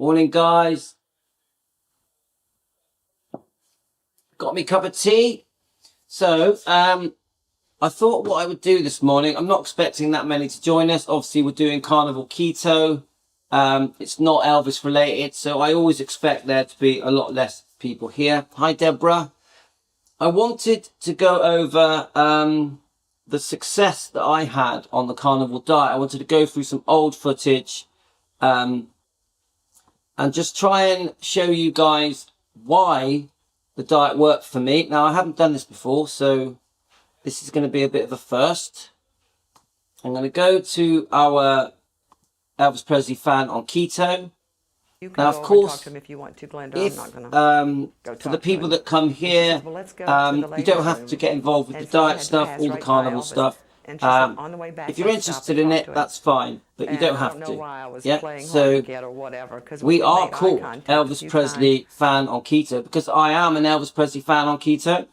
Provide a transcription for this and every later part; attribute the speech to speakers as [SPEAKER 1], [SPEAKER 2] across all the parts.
[SPEAKER 1] Morning, guys. Got me a cup of tea. So, I thought what I would do this morning, I'm not expecting that many to join us. Obviously, we're doing Carnivore Keto. It's not Elvis related, so I always expect there to be a lot less people here. Hi, Deborah. I wanted to go over the success that I had on the carnivore diet. I wanted to go through some old footage and just try and show you guys why the diet worked for me. Now, I haven't done this before, so this is going to be a bit of a first. I'm going to go to our Elvis Presley fan on Keto. Now, of course, talk to him if you want to, Glenda. I'm not gonna for the people that come here, you don't have to get involved with the diet stuff, all the carnival stuff. If you're interested in it, that's fine, but you don't have to. Yeah, so we are called Elvis Presley fan on Keto because I am an Elvis Presley fan on Keto.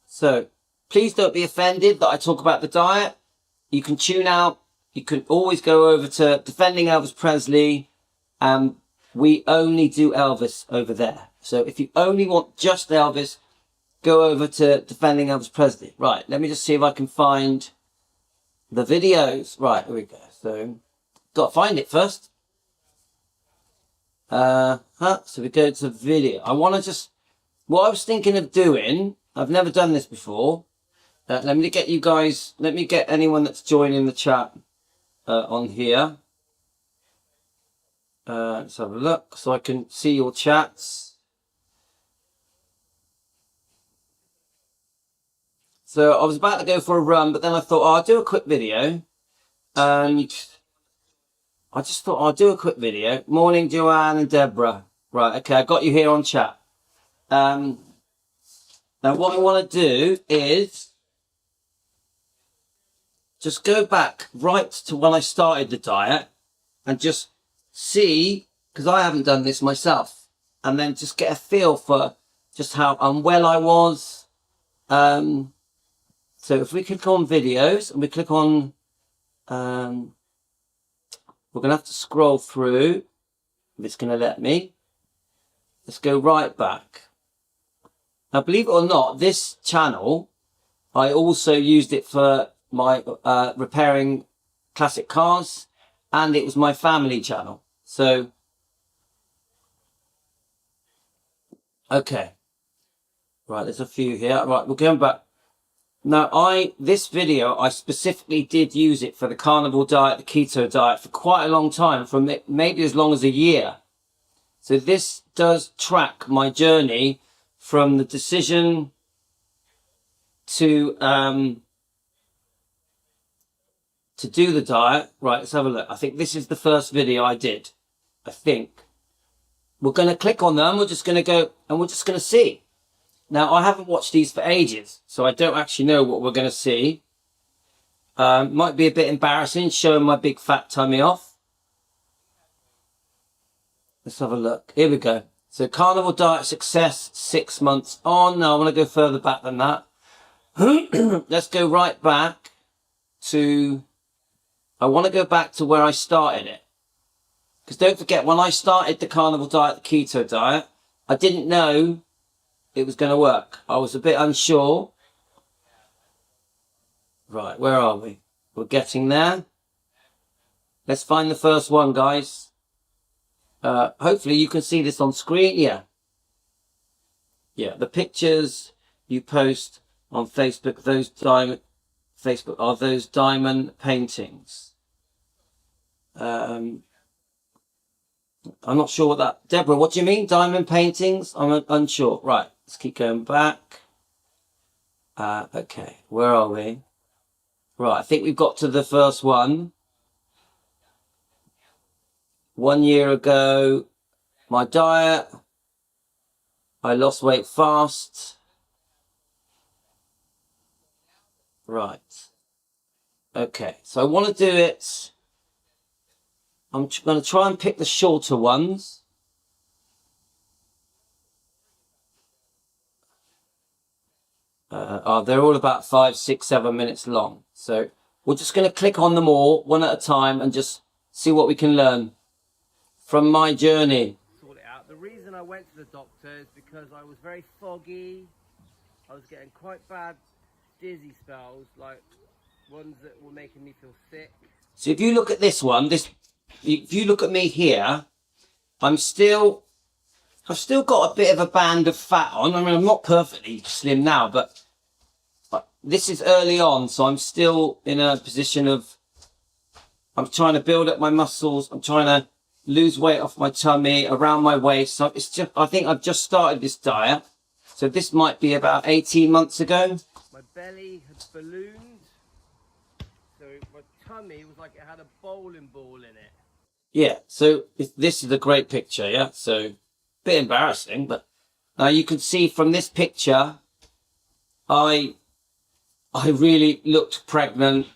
[SPEAKER 1] So please don't be offended that I talk about the diet. You can tune out. You can always go over to Defending Elvis Presley. We only do Elvis over there. So if you only want just Elvis, go over to Defending Elvis Presley. Right, let me just see if I can find the videos. Right, here we go. So, got to find it first. So we go to video. I want to just, what I was thinking of doing, I've never done this before. Let me get you guys, let me get anyone that's joining the chat on here. Let's have a look so I can see your chats. So I was about to go for a run, but then I thought, I'll do a quick video. And I just thought I'll do a quick video. Morning, Joanne and Deborah. Right, okay, I got you here on chat. Now what I want to do is just go back right to when I started the diet and just see, because I haven't done this myself, and then just get a feel for just how unwell I was. So if we click on videos and we click on, we're going to have to scroll through if it's going to let me. Let's go right back. Now, believe it or not, this channel, I also used it for my repairing classic cars, and it was my family channel. So, okay. Right, there's a few here. Right, we're going back. Now, this video, I specifically did use it for the carnivore diet, the keto diet, for quite a long time, for maybe as long as a year. So this does track my journey from the decision to do the diet. Right, let's have a look. I think this is the first video I did. I think. We're going to click on them. We're just going to go and we're just going to see. Now, I haven't watched these for ages, so I don't actually know what we're going to see. Might be a bit embarrassing showing my big fat tummy off. Let's have a look. Here we go. So carnivore diet success 6 months on. Now I want to go further back than that. Let's go right back to, I want to go back to where I started it. Because don't forget, when I started the carnivore diet, the keto diet, I didn't know it was going to work. I was a bit unsure. Right, where are we? We're getting there. Let's find the first one, guys. Hopefully you can see this on screen. Yeah. Yeah, the pictures you post on Facebook, those diamond paintings. I'm not sure what that... Deborah, what do you mean? Diamond paintings? I'm unsure. Right, let's keep going back. Okay, where are we? Right, I think we've got to the first one. 1 year ago, my diet. I lost weight fast. Right. Okay, so I want to do it... I'm going to try and pick the shorter ones. They're all about 5, 6, 7 minutes long. So we're just going to click on them all one at a time and just see what we can learn from my journey.
[SPEAKER 2] Sort it out. The reason I went to the doctor is because I was very foggy. I was getting quite bad dizzy spells, like ones that were making me feel sick.
[SPEAKER 1] So if you look at this one, if you look at me here, I've still got a bit of a band of fat on. I mean, I'm not perfectly slim now, but this is early on, so I'm still in a position of, I'm trying to build up my muscles. I'm trying to lose weight off my tummy, around my waist. So it's just, I think I've just started this diet. So this might be about 18 months ago.
[SPEAKER 2] My belly had ballooned. So my tummy was like it had a bowling ball in it.
[SPEAKER 1] Yeah, so this is a great picture, yeah? So, a bit embarrassing, but you can see from this picture, I really looked pregnant.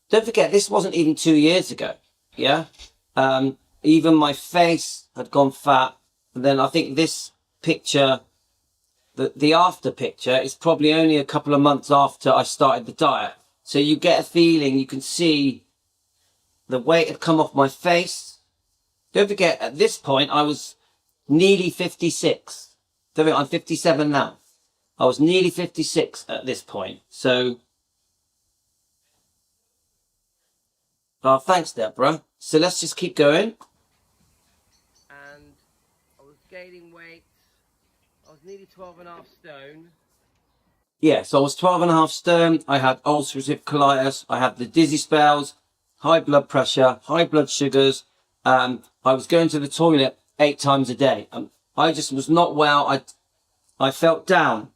[SPEAKER 1] Don't forget, this wasn't even 2 years ago, yeah? Even my face had gone fat. And then I think this picture, the after picture, is probably only a couple of months after I started the diet. So you get a feeling, you can see the weight had come off my face. Don't forget, at this point, I was nearly 56. Don't forget, I'm 57 now. I was nearly 56 at this point. So, oh, thanks, Deborah. So let's just keep going.
[SPEAKER 2] And I was gaining weight. I was nearly 12.5 stone.
[SPEAKER 1] Yeah, so I was 12.5 stone. I had ulcerative colitis. I had the dizzy spells, high blood pressure, high blood sugars. I was going to the toilet 8 times a day. I just was not well. I felt down.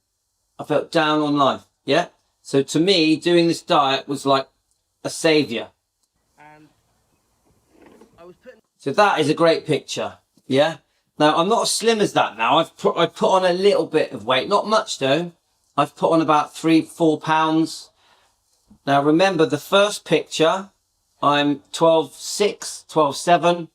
[SPEAKER 1] I felt down on life. Yeah. So to me, doing this diet was like a savior.
[SPEAKER 2] And I was putting.
[SPEAKER 1] So that is a great picture. Yeah. Now I'm not as slim as that now. I put on a little bit of weight, not much though. I've put on about 3-4 pounds. Now remember the first picture, I'm 12.6, 12.7.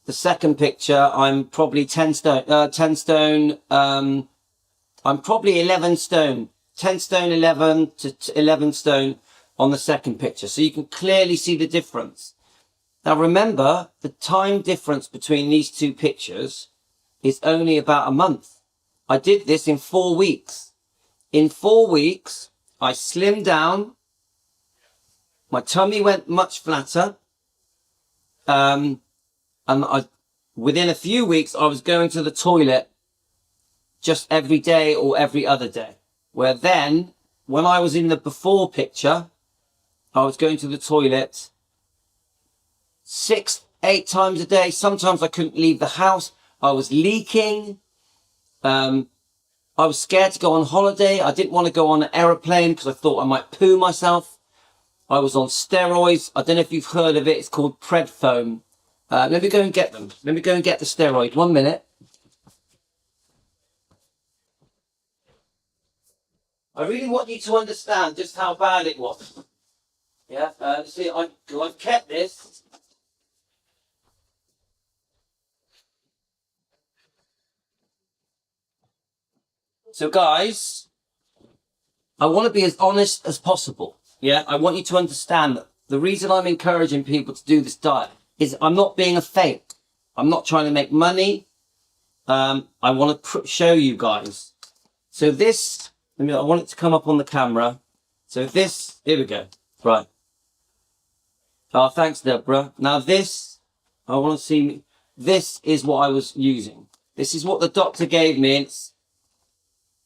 [SPEAKER 1] The second picture, I'm probably 10 stone. I'm probably 11 stone, 10 stone, 11 to 11 stone on the second picture. So you can clearly see the difference. Now remember, the time difference between these two pictures is only about a month. I did this in 4 weeks. In 4 weeks, I slimmed down. My tummy went much flatter. And within a few weeks, I was going to the toilet just every day or every other day. Where then, when I was in the before picture, I was going to the toilet 6-8 times a day. Sometimes I couldn't leave the house. I was leaking. I was scared to go on holiday. I didn't want to go on an aeroplane because I thought I might poo myself. I was on steroids. I don't know if you've heard of it. It's called Predfoam. Let me go and get them. Let me go and get the steroid. 1 minute. I really want you to understand just how bad it was. Yeah, see, I've kept this. So guys, I want to be as honest as possible. Yeah, I want you to understand that the reason I'm encouraging people to do this diet is I'm not being a fake. I'm not trying to make money. I want to show you guys. So this, I want it to come up on the camera. So this, here we go. Right. Oh, thanks, Deborah. Now this, I want to see, this is what I was using. This is what the doctor gave me.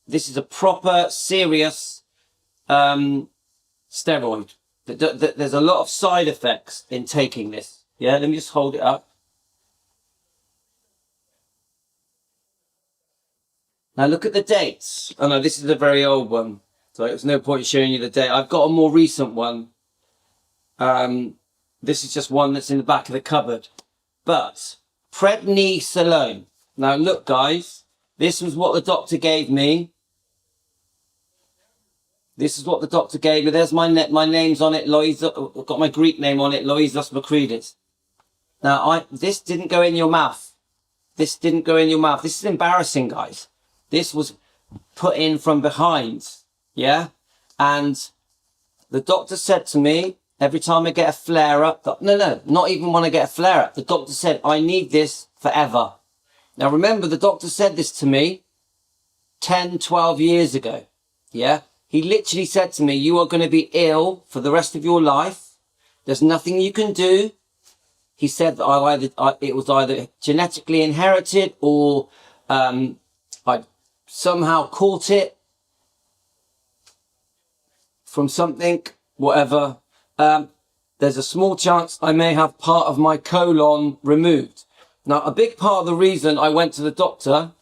[SPEAKER 1] This is a proper, serious steroid. There's a lot of side effects in taking this. Yeah, let me just hold it up. Now look at the dates. Oh no, this is a very old one. So there's no point showing you the date. I've got a more recent one. This is just one that's in the back of the cupboard. But prednisolone. Now look guys, this was what the doctor gave me. This is what the doctor gave me. There's my name's on it. I've got my Greek name on it. Loizos Makridis. Now this didn't go in your mouth. This didn't go in your mouth. This is embarrassing, guys. This was put in from behind. Yeah. And the doctor said to me, Every time I get a flare up, no, not even when I get a flare up, the doctor said, I need this forever. Now remember, the doctor said this to me 10, 12 years ago. Yeah. He literally said to me, you are going to be ill for the rest of your life. There's nothing you can do. He said that it was either genetically inherited or I somehow caught it from something, whatever. There's a small chance I may have part of my colon removed. Now, a big part of the reason I went to the doctor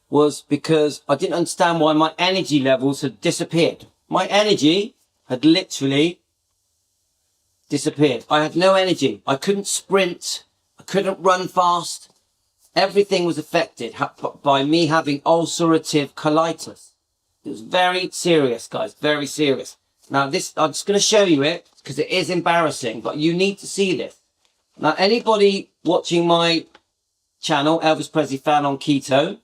[SPEAKER 1] was because I didn't understand why my energy levels had disappeared. My energy had literally disappeared. I had no energy. I couldn't sprint. I couldn't run fast. Everything was affected by me having ulcerative colitis. It was very serious, guys. Very serious. Now, this, I'm just going to show you it because it is embarrassing, but you need to see this. Now, anybody watching my channel, Elvis Presley Fan on Keto,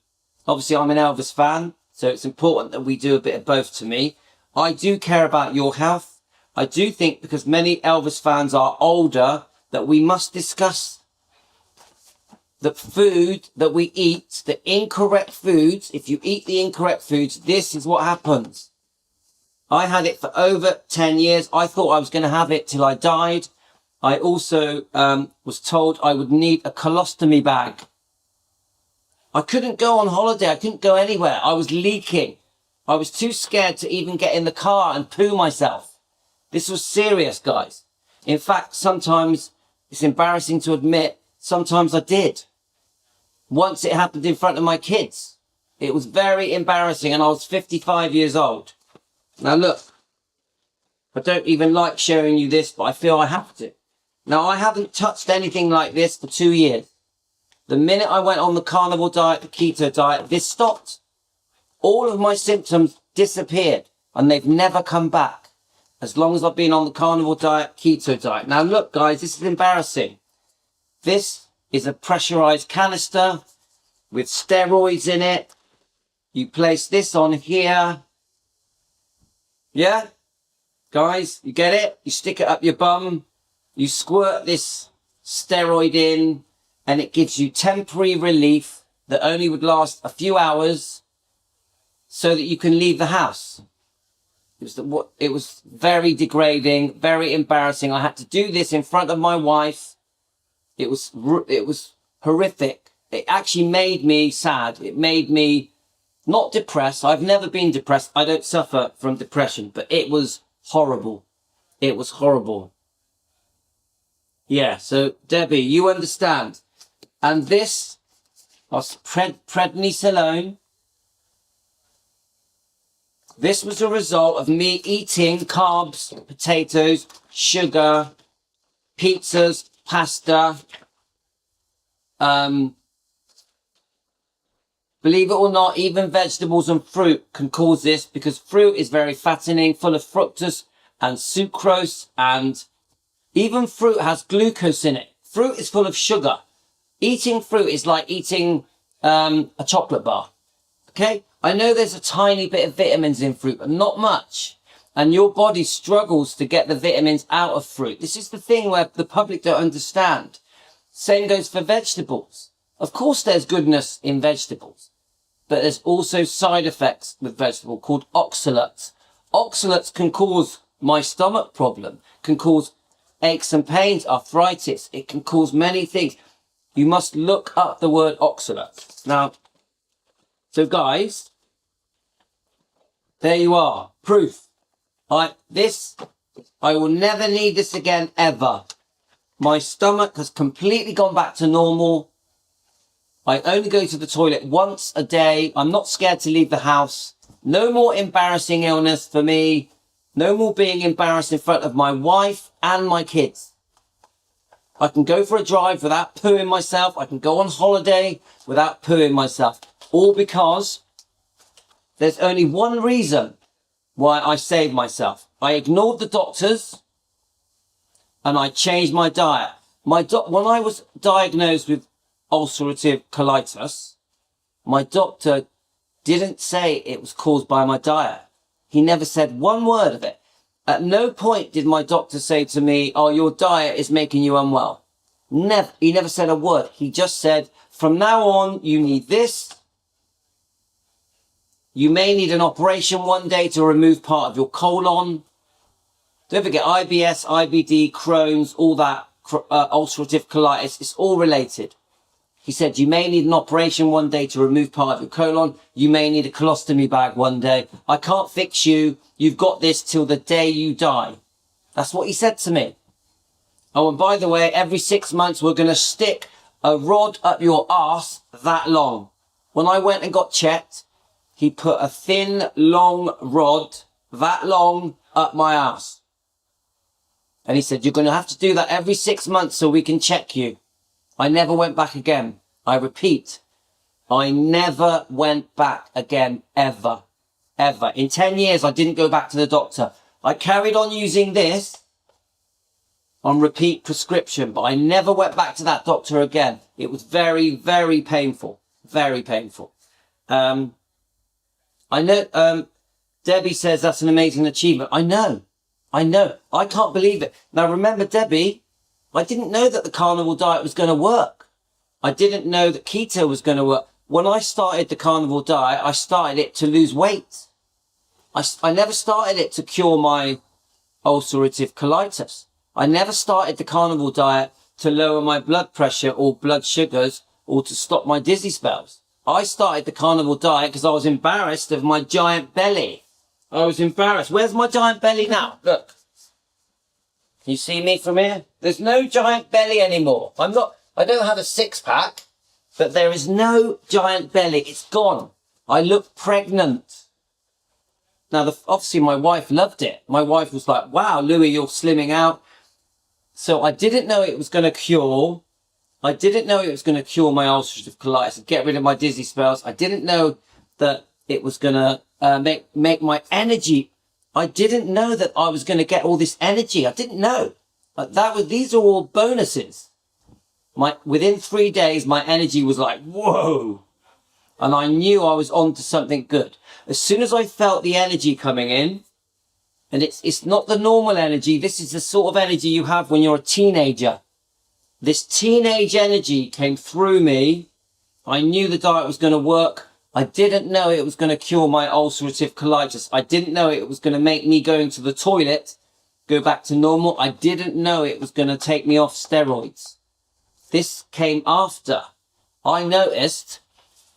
[SPEAKER 1] obviously I'm an Elvis fan, so it's important that we do a bit of both to me. I do care about your health. I do think because many Elvis fans are older that we must discuss the food that we eat, the incorrect foods. If you eat the incorrect foods, this is what happens. I had it for over 10 years. I thought I was going to have it till I died. I also was told I would need a colostomy bag. I couldn't go on holiday. I couldn't go anywhere. I was leaking. I was too scared to even get in the car and poo myself. This was serious, guys. In fact, sometimes it's embarrassing to admit, sometimes I did. Once it happened in front of my kids. It was very embarrassing and I was 55 years old. Now look, I don't even like showing you this, but I feel I have to. Now I haven't touched anything like this for 2 years. The minute I went on the carnivore diet, the keto diet, this stopped. All of my symptoms disappeared and they've never come back. As long as I've been on the carnivore diet, keto diet. Now look guys, this is embarrassing. This is a pressurized canister with steroids in it. You place this on here. Yeah? Guys, you get it? You stick it up your bum. You squirt this steroid in and it gives you temporary relief that only would last a few hours so that you can leave the house. It was very degrading, very embarrassing. I had to do this in front of my wife. It was horrific. It actually made me sad. It made me not depressed. I've never been depressed. I don't suffer from depression, but it was horrible. It was horrible. Yeah, so Debbie, you understand. And this was prednisolone. This was a result of me eating carbs, potatoes, sugar, pizzas, pasta. Believe it or not, even vegetables and fruit can cause this because fruit is very fattening, full of fructose and sucrose, and even fruit has glucose in it. Fruit is full of sugar. Eating fruit is like eating a chocolate bar. Okay? I know there's a tiny bit of vitamins in fruit, but not much. And your body struggles to get the vitamins out of fruit. This is the thing where the public don't understand. Same goes for vegetables. Of course there's goodness in vegetables, but there's also side effects with vegetable called oxalates. Oxalates can cause my stomach problem, can cause aches and pains, arthritis. It can cause many things. You must look up the word oxalate. Now, so guys, there you are. Proof. I will never need this again, ever. My stomach has completely gone back to normal. I only go to the toilet once a day. I'm not scared to leave the house. No more embarrassing illness for me. No more being embarrassed in front of my wife and my kids. I can go for a drive without pooing myself. I can go on holiday without pooing myself. All because there's only one reason why I saved myself. I ignored the doctors and I changed my diet. When I was diagnosed with ulcerative colitis, my doctor didn't say it was caused by my diet. He never said one word of it. At no point did my doctor say to me, oh, your diet is making you unwell. Never. He never said a word. He just said, from now on, you need this. You may need an operation one day to remove part of your colon. Don't forget IBS, IBD, Crohn's, all that, ulcerative colitis. It's all related. He said, you may need an operation one day to remove part of your colon. You may need a colostomy bag one day. I can't fix you. You've got this till the day you die. That's what he said to me. Oh, and by the way, every 6 months, we're going to stick a rod up your arse that long. When I went and got checked, he put a thin, long rod that long up my arse. And he said, you're going to have to do that every 6 months so we can check you. I never went back again. I repeat, I never went back again, ever. Ever. In 10 years, I didn't go back to the doctor. I carried on using this on repeat prescription, but I never went back to that doctor again. It was very, very painful. Very painful. I know, Debbie says that's an amazing achievement. I know. I can't believe it. Now remember, Debbie, I didn't know that the carnivore diet was going to work. I didn't know that keto was going to work. When I started the carnivore diet, I started it to lose weight. I never started it to cure my ulcerative colitis. I never started the carnivore diet to lower my blood pressure or blood sugars or to stop my dizzy spells. I started the carnivore diet because I was embarrassed of my giant belly. I was embarrassed. Where's my giant belly now? Look. Can you see me from here? There's no giant belly anymore. I don't have a six-pack, but there is no giant belly. It's gone. I look pregnant. Now, obviously, my wife loved it. My wife was like, wow, Louis, you're slimming out. So I didn't know it was going to cure. I didn't know it was going to cure my ulcerative colitis and get rid of my dizzy spells. I didn't know that it was going to make my energy. I didn't know that I was going to get all this energy. I didn't know. These are all bonuses. Within 3 days, my energy was like, whoa. And I knew I was on to something good. As soon as I felt the energy coming in, and it's not the normal energy. This is the sort of energy you have when you're a teenager. This teenage energy came through me. I knew the diet was going to work. I didn't know it was going to cure my ulcerative colitis. I didn't know it was going to make me going to the toilet go back to normal. I didn't know it was going to take me off steroids. This came after. I noticed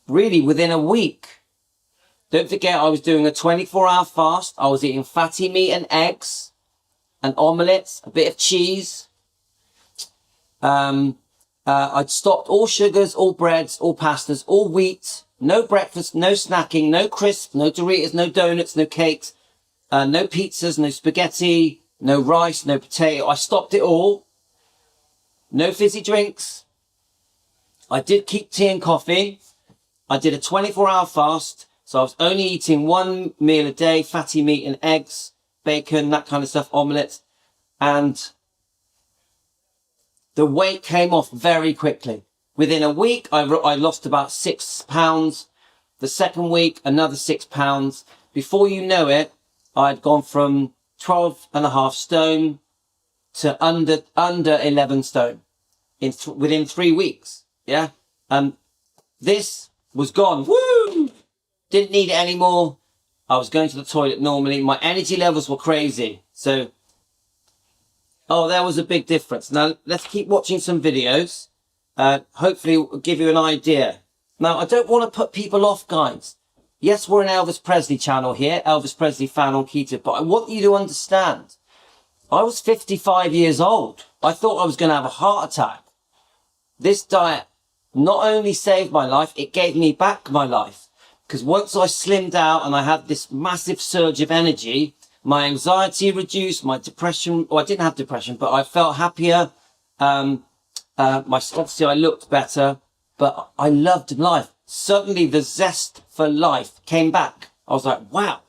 [SPEAKER 1] really within a week. Don't forget, I was doing a 24-hour fast. I was eating fatty meat and eggs and omelettes, a bit of cheese. I'd stopped all sugars, all breads, all pastas, all wheat, no breakfast, no snacking, no crisps, no Doritos, no donuts, no cakes, no pizzas, no spaghetti, no rice, no potato. I stopped it all. No fizzy drinks. I did keep tea and coffee. I did a 24-hour fast. So I was only eating one meal a day, fatty meat and eggs, bacon, that kind of stuff, omelettes. And the weight came off very quickly. Within a week, I lost about 6 pounds. The second week, another 6 pounds. Before you know it, I'd gone from 12.5 stone to under 11 stone within 3 weeks. Yeah. This was gone. Woo! Didn't need it anymore. I was going to the toilet normally. My energy levels were crazy. So, there was a big difference. Now, let's keep watching some videos. Hopefully, it'll give you an idea. Now, I don't want to put people off, guys. Yes, we're an Elvis Presley channel here, Elvis Presley fan on keto, but I want you to understand. I was 55 years old. I thought I was going to have a heart attack. This diet not only saved my life, it gave me back my life. Because once I slimmed out and I had this massive surge of energy, my anxiety reduced, my depression, I didn't have depression, but I felt happier. Obviously I looked better, but I loved life. Suddenly the zest for life came back. I was like, wow,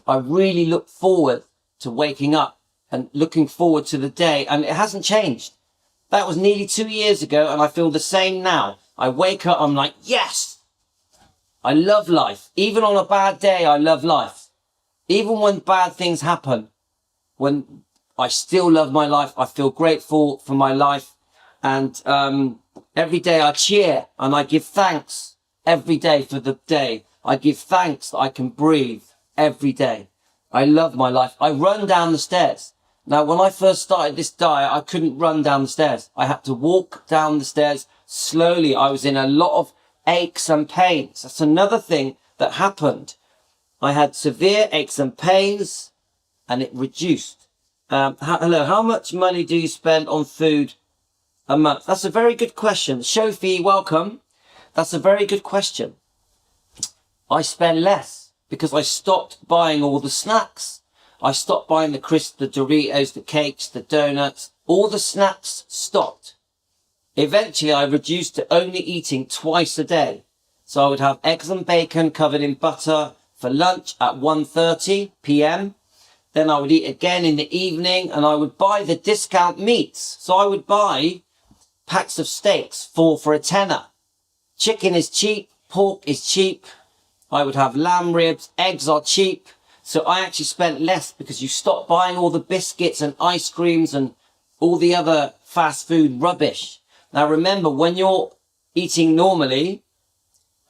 [SPEAKER 1] I really look forward to waking up and looking forward to the day. And it hasn't changed. That was nearly 2 years ago. And I feel the same now. I wake up, I'm like, yes, I love life. Even on a bad day, I love life. Even when bad things happen, when I still love my life. I feel grateful for my life. And every day I cheer and I give thanks every day for the day. I give thanks that I can breathe every day. I love my life. I run down the stairs. Now, when I first started this diet, I couldn't run down the stairs. I had to walk down the stairs slowly. I was in a lot of aches and pains. That's another thing that happened. I had severe aches and pains and it reduced. Hello, how much money do you spend on food a month? That's a very good question. Shofi, welcome. That's a very good question. I spend less because I stopped buying all the snacks. I stopped buying the crisps, the Doritos, the cakes, the donuts. All the snacks stopped. Eventually, I reduced to only eating twice a day. So I would have eggs and bacon covered in butter for lunch at 1:30 p.m. Then I would eat again in the evening and I would buy the discount meats. So I would buy packs of steaks, 4 for a tenner. Chicken is cheap. Pork is cheap. I would have lamb ribs. Eggs are cheap. So I actually spent less because you stop buying all the biscuits and ice creams and all the other fast food rubbish. Now remember, when you're eating normally,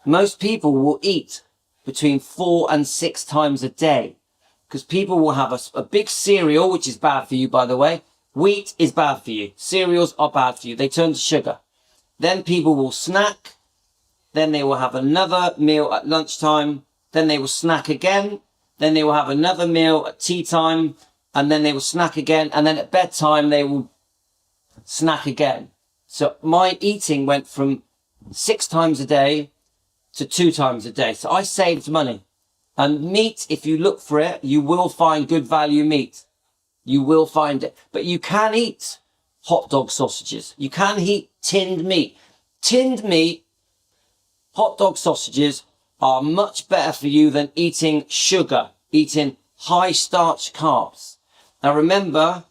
[SPEAKER 1] most people will eat between 4 and 6 times a day because people will have a big cereal, which is bad for you, by the way. Wheat is bad for you. Cereals are bad for you. They turn to sugar. Then people will snack. Then they will have another meal at lunchtime. Then they will snack again. Then they will have another meal at tea time. And then they will snack again. And then at bedtime, they will snack again. So my eating went from 6 times a day to 2 times a day. So I saved money. And meat, if you look for it, you will find good value meat. You will find it. But you can eat hot dog sausages. You can eat tinned meat. Tinned meat, hot dog sausages are much better for you than eating sugar, eating high starch carbs. Now remember,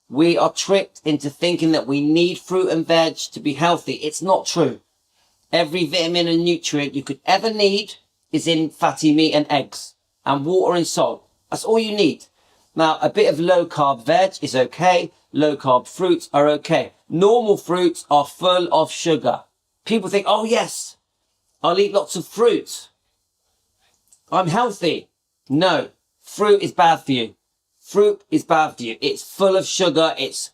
[SPEAKER 1] we are tricked into thinking that we need fruit and veg to be healthy. It's not true. Every vitamin and nutrient you could ever need is in fatty meat and eggs and water and salt. That's all you need. Now, a bit of low carb veg is okay. Low carb fruits are okay. Normal fruits are full of sugar. People think, oh yes, I'll eat lots of fruit. I'm healthy. No, fruit is bad for you. Fruit is bad for you. It's full of sugar. It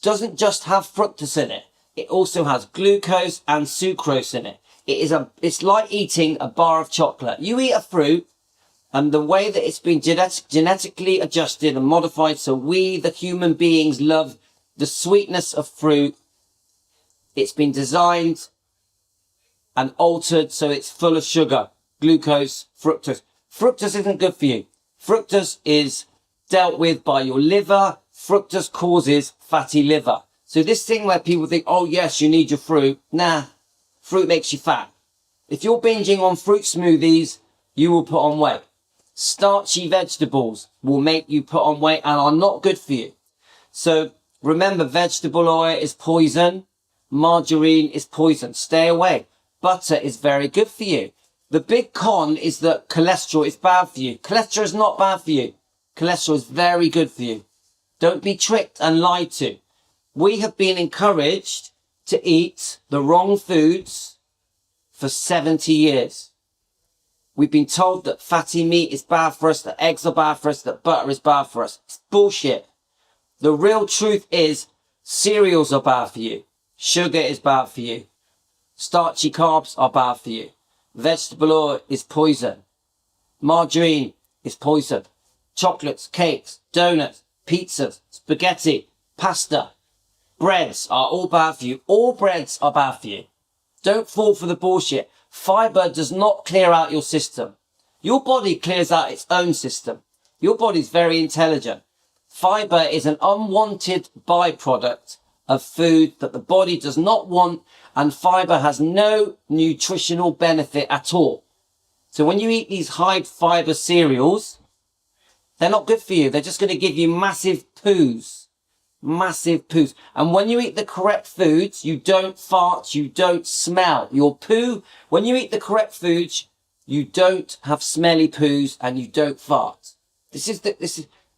[SPEAKER 1] doesn't just have fructose in it. It also has glucose and sucrose in it. It's like eating a bar of chocolate. You eat a fruit, and the way that it's been genetically adjusted and modified, so we, the human beings, love the sweetness of fruit. It's been designed and altered so it's full of sugar, glucose, fructose. Fructose isn't good for you. Fructose is dealt with by your liver. Fructose causes fatty liver. So this thing where people think, oh yes, you need your fruit. Nah, fruit makes you fat. If you're binging on fruit smoothies, you will put on weight. Starchy vegetables will make you put on weight and are not good for you. So remember, vegetable oil is poison. Margarine is poison. Stay away. Butter is very good for you. The big con is that cholesterol is bad for you. Cholesterol is not bad for you. Cholesterol is very good for you. Don't be tricked and lied to. We have been encouraged to eat the wrong foods for 70 years. We've been told that fatty meat is bad for us, that eggs are bad for us, that butter is bad for us. It's bullshit. The real truth is cereals are bad for you. Sugar is bad for you. Starchy carbs are bad for you. Vegetable oil is poison. Margarine is poison. Chocolates, cakes, donuts, pizzas, spaghetti, pasta, breads are all bad for you. All breads are bad for you. Don't fall for the bullshit. Fiber does not clear out your system. Your body clears out its own system. Your body's very intelligent. Fiber is an unwanted byproduct of food that the body does not want, and fiber has no nutritional benefit at all. So when you eat these high fiber cereals, they're not good for you. They're just going to give you massive poos. Massive poos. And when you eat the correct foods, you don't fart, you don't smell. Your poo, when you eat the correct foods, you don't have smelly poos and you don't fart.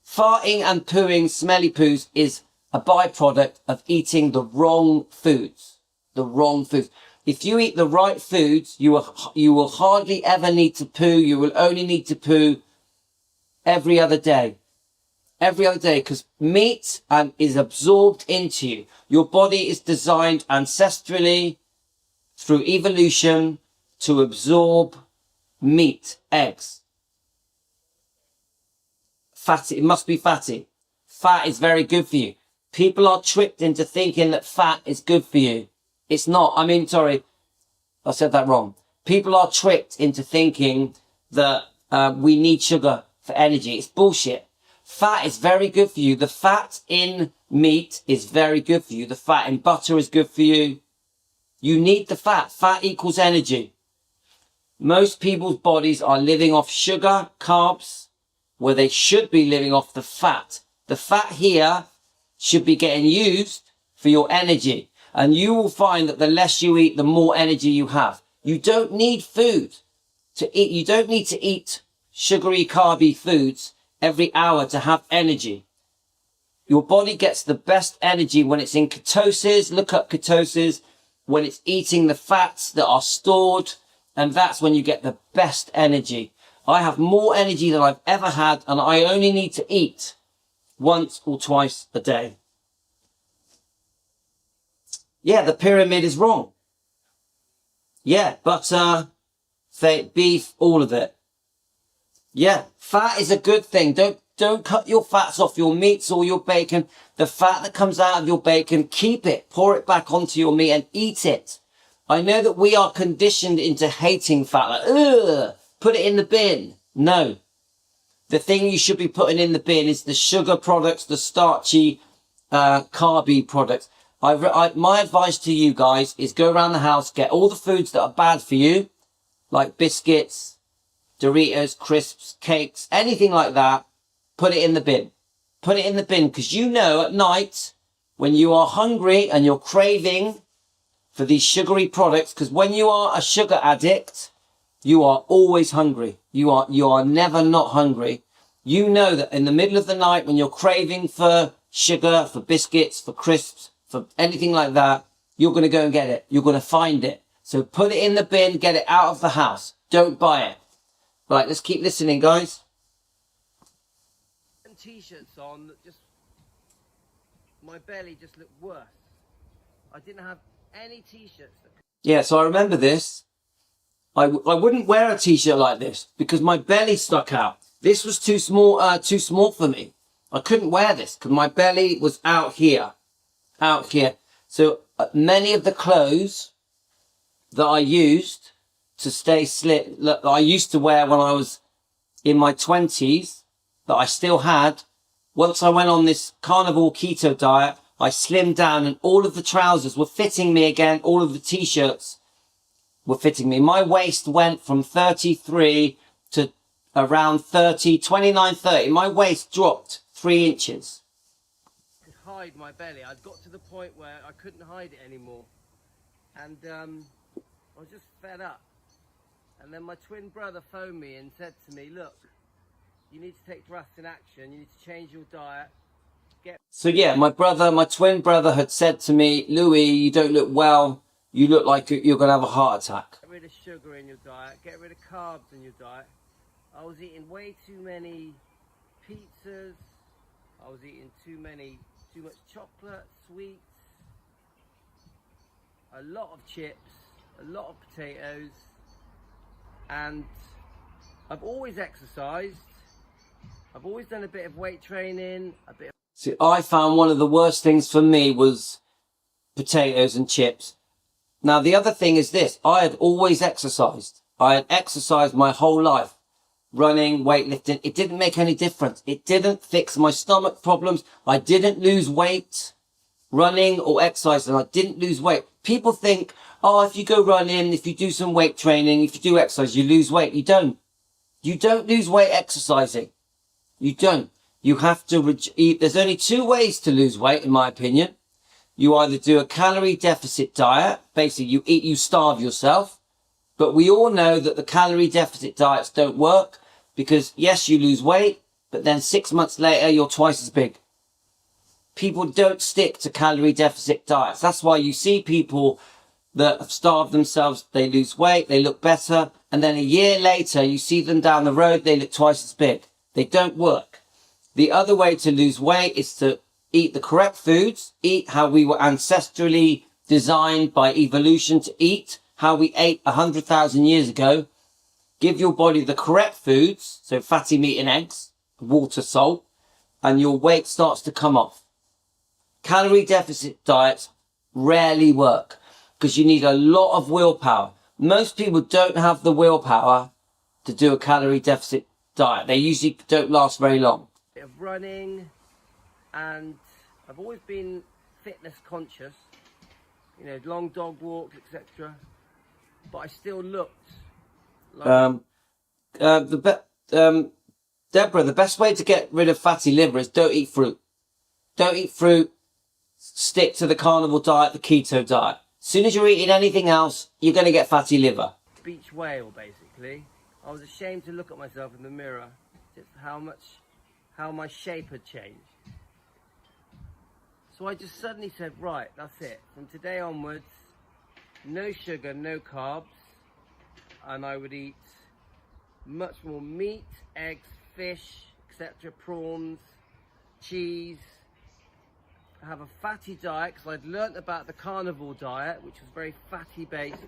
[SPEAKER 1] Farting and pooing, smelly poos, is a byproduct of eating the wrong foods. The wrong foods. If you eat the right foods, you will hardly ever need to poo. You will only need to poo every other day. Every other day, because meat is absorbed into you. Your body is designed ancestrally through evolution to absorb meat, eggs. Fatty, it must be fatty. Fat is very good for you. People are tricked into thinking that fat is good for you. It's not. Sorry, I said that wrong. People are tricked into thinking that we need sugar for energy. It's bullshit. Fat is very good for you. The fat in meat is very good for you. The fat in butter is good for you. You need the fat. Fat equals energy. Most people's bodies are living off sugar, carbs, where they should be living off the fat. The fat here should be getting used for your energy. And you will find that the less you eat, the more energy you have. You don't need food to eat. You don't need to eat sugary, carby foods every hour to have energy. Your body gets the best energy when it's in ketosis. Look up ketosis. When it's eating the fats that are stored. And that's when you get the best energy. I have more energy than I've ever had. And I only need to eat once or twice a day. Yeah, the pyramid is wrong. Yeah, butter, fake beef, all of it. Yeah, fat is a good thing. Don't cut your fats off your meats or your bacon. The fat that comes out of your bacon, keep it, pour it back onto your meat and eat it. I know that we are conditioned into hating fat. Like, ugh, put it in the bin. No. The thing you should be putting in the bin is the sugar products, the starchy, carby products. My advice to you guys is go around the house, get all the foods that are bad for you, like biscuits, Doritos, crisps, cakes, anything like that. Put it in the bin. Put it in the bin, because you know at night when you are hungry and you're craving for these sugary products, because when you are a sugar addict, you are always hungry. You are never not hungry. You know that in the middle of the night when you're craving for sugar, for biscuits, for crisps, for anything like that, you're going to go and get it. You're going to find it. So put it in the bin, get it out of the house. Don't buy it. Right, let's keep listening, guys.
[SPEAKER 2] T-shirts on that just, my belly just looked worse. I didn't have any T-shirts.
[SPEAKER 1] Yeah, so I remember this. I wouldn't wear a T-shirt like this because my belly stuck out. This was too small for me. I couldn't wear this because my belly was out here. So many of the clothes that I used to stay slim, that I used to wear when I was in my 20s, that I still had, once I went on this carnivore keto diet, I slimmed down and all of the trousers were fitting me again. All of the T-shirts were fitting me. My waist went from 33 to around 30, 29, 30. My waist dropped 3 inches.
[SPEAKER 2] I could hide my belly. I'd got to the point where I couldn't hide it anymore. And I was just fed up. And then my twin brother phoned me and said to me, look, you need to take drastic action. You need to change your diet.
[SPEAKER 1] So yeah, my twin brother had said to me, Louis, you don't look well. You look like you're going to have a heart attack.
[SPEAKER 2] Get rid of sugar in your diet. Get rid of carbs in your diet. I was eating way too many pizzas. I was eating too much chocolate, sweets, a lot of chips, a lot of potatoes. And I've always exercised. I've always done a bit of weight training,
[SPEAKER 1] See, I found one of the worst things for me was potatoes and chips. Now, the other thing is this. I had always exercised. I had exercised my whole life. Running, weightlifting. It didn't make any difference. It didn't fix my stomach problems. I didn't lose weight running or exercising. I didn't lose weight. People think, oh, if you go running, if you do some weight training, if you do exercise, you lose weight. You don't. You don't lose weight exercising. You don't. You have to eat. There's only 2 ways to lose weight, in my opinion. You either do a calorie deficit diet. Basically, you eat, you starve yourself. But we all know that the calorie deficit diets don't work because, yes, you lose weight, but then 6 months later, you're twice as big. People don't stick to calorie deficit diets. That's why you see people that have starved themselves, they lose weight, they look better, and then a year later, you see them down the road, they look twice as big. They don't work. The other way to lose weight is to eat the correct foods, eat how we were ancestrally designed by evolution to eat, how we ate 100,000 years ago. Give your body the correct foods, so fatty meat and eggs, water, salt, and your weight starts to come off. Calorie deficit diets rarely work because you need a lot of willpower. Most people don't have the willpower to do a calorie deficit diet. They usually don't last very long.
[SPEAKER 2] Of running, and I've always been fitness conscious, you know, long dog walks, etc. But I still looked like...
[SPEAKER 1] Deborah, the best way to get rid of fatty liver is don't eat fruit. Don't eat fruit. Stick to the carnivore diet, the keto diet. As soon as you're eating anything else, you're going to get fatty liver.
[SPEAKER 2] Beach whale, basically. I was ashamed to look at myself in the mirror, just how my shape had changed. So I just suddenly said, right, that's it. From today onwards, no sugar, no carbs, and I would eat much more meat, eggs, fish, etc., prawns, cheese. Have a fatty diet because I'd learnt about the carnivore diet, which was very fatty based.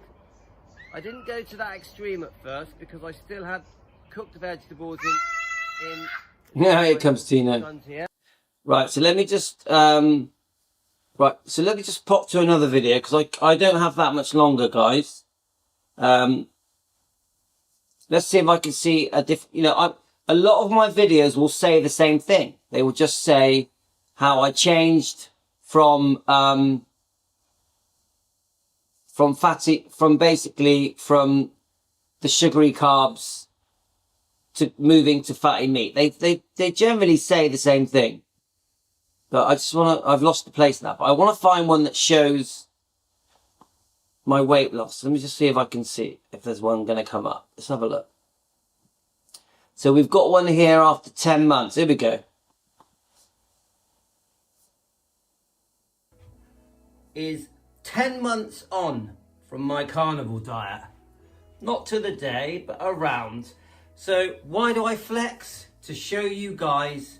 [SPEAKER 2] I didn't go to that extreme at first because I still had cooked vegetables in
[SPEAKER 1] Yeah, here comes Tino. Right, so let me just pop to another video because I don't have that much longer, guys. Let's see if I can see a different. You know, a lot of my videos will say the same thing. They will just say how I changed from basically from the sugary carbs to moving to fatty meat. They generally say the same thing. But I've lost the place now. But I want to find one that shows my weight loss. Let me just see if I can see if there's one going to come up. Let's have a look. So we've got one here after 10 months. Here we go. Is 10 months on from my carnivore diet. Not to the day, but around. So why do I flex? To show you guys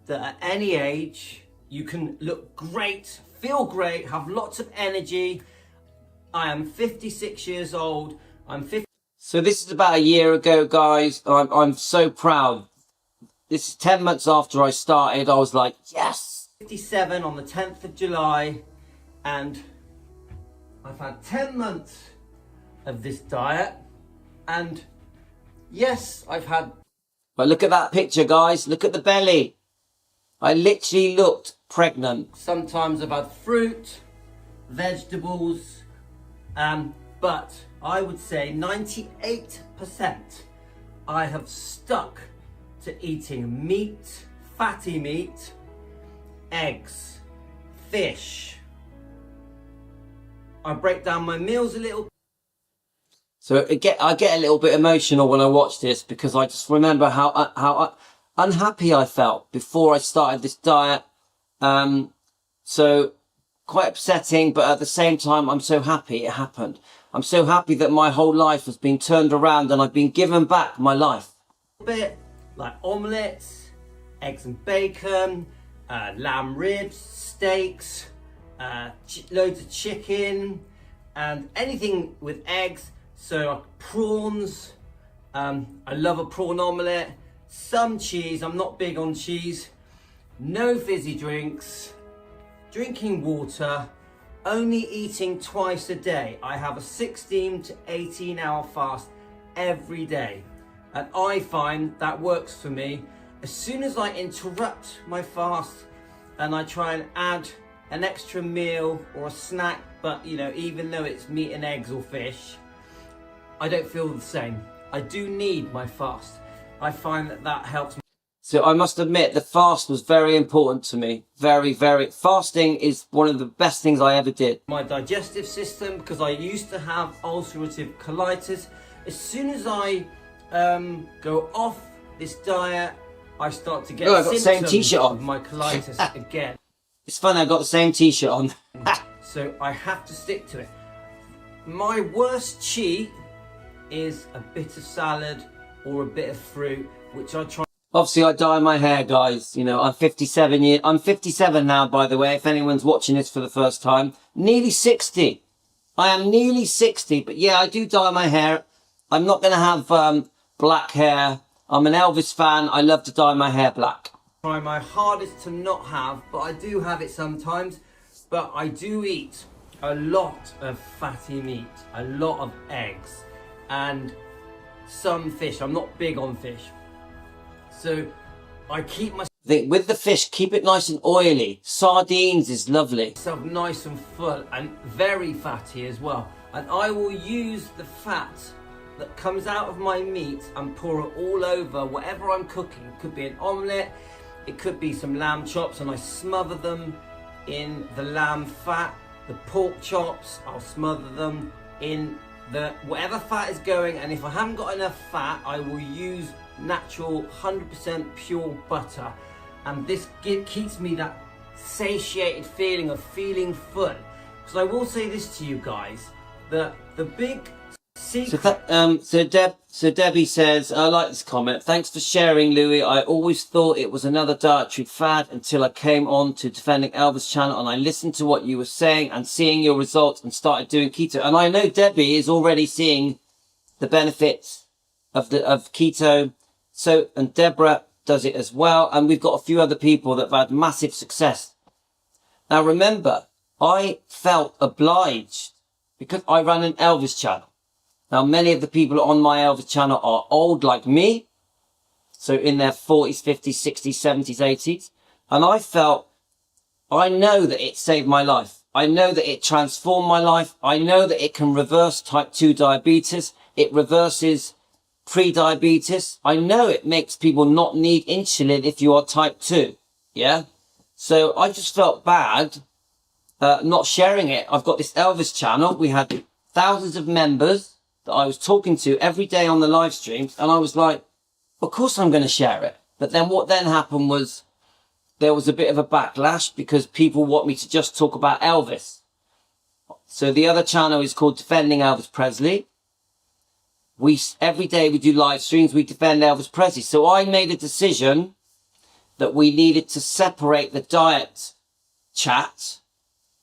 [SPEAKER 1] that at any age, you can look great, feel great, have lots of energy. I am 56 years old. So this is about a year ago, guys. I'm so proud. This is 10 months after I started. I was like, yes! 57 on the 10th of July. And I've had 10 months of this diet. And yes, I've had... But look at that picture, guys. Look at the belly. I literally looked pregnant. Sometimes I've had fruit, vegetables, but I would say 98% I have stuck to eating meat, fatty meat, eggs, fish. I break down my meals a little. So I get a little bit emotional when I watch this because I just remember how unhappy I felt before I started this diet. So quite upsetting, but at the same time, I'm so happy it happened. I'm so happy that my whole life has been turned around and I've been given back my life. A bit like omelettes, eggs and bacon, lamb ribs, steaks, loads of chicken, and anything with eggs. So prawns, I love a prawn omelette, some cheese, I'm not big on cheese, no fizzy drinks, drinking water, only eating twice a day. I have a 16 to 18 hour fast every day. And I find that works for me. As soon as I interrupt my fast and I try and add an extra meal or a snack, but you know, even though it's meat and eggs or fish, I don't feel the same. I do need my fast. I find that helps me. So I must admit the fast was very important to me. Very. Fasting is one of the best things I ever did. My digestive system, because I used to have ulcerative colitis. As soon as I go off this diet,
[SPEAKER 2] I start to get
[SPEAKER 1] Oh, I got the same
[SPEAKER 2] symptoms
[SPEAKER 1] t-shirt on.
[SPEAKER 2] of my colitis again.
[SPEAKER 1] It's funny, I got the same t-shirt on.
[SPEAKER 2] So I have to stick to it. My worst cheat is a bit of salad or a bit of fruit, which I try.
[SPEAKER 1] Obviously, I dye my hair, guys. You know, I'm 57 now, by the way, if anyone's watching this for the first time. Nearly 60. I am nearly 60, but yeah, I do dye my hair. I'm not going to have black hair. I'm an Elvis fan. I love to dye my hair black.
[SPEAKER 2] Try my hardest to not have, but I do have it sometimes. But I do eat a lot of fatty meat, a lot of eggs, and some fish. I'm not big on fish. So I keep myself
[SPEAKER 1] I think with the fish, keep it nice and oily. Sardines is lovely.
[SPEAKER 2] nice and full and very fatty as well. And I will use the fat that comes out of my meat and pour it all over whatever I'm cooking. It could be an omelette, it could be some lamb chops, and I smother them in the lamb fat. The pork chops, I'll smother them in the whatever fat is going, and if I haven't got enough fat, I will use natural 100% pure butter, and this keeps me that satiated feeling of feeling full. Because I will say this to you guys, that the big secret...
[SPEAKER 1] So Debbie says, I like this comment. Thanks for sharing, Louis. I always thought it was another dietary fad until I came on to Defending Elvis channel and I listened to what you were saying and seeing your results and started doing keto. And I know Debbie is already seeing the benefits of keto. So, and Deborah does it as well. And we've got a few other people that have had massive success. Now remember, I felt obliged because I run an Elvis channel. Now, many of the people on my Elvis channel are old like me. So in their 40s, 50s, 60s, 70s, 80s. And I felt, I know that it saved my life. I know that it transformed my life. I know that it can reverse type 2 diabetes. It reverses pre-diabetes. I know it makes people not need insulin if you are type 2. Yeah. So I just felt bad, not sharing it. I've got this Elvis channel. We had thousands of members that I was talking to every day on the live streams, and I was like, of course I'm going to share it. But then what then happened was there was a bit of a backlash because people want me to just talk about Elvis. So the other channel is called Defending Elvis Presley. Every day we do live streams, we defend Elvis Presley. So I made a decision that we needed to separate the diet chat,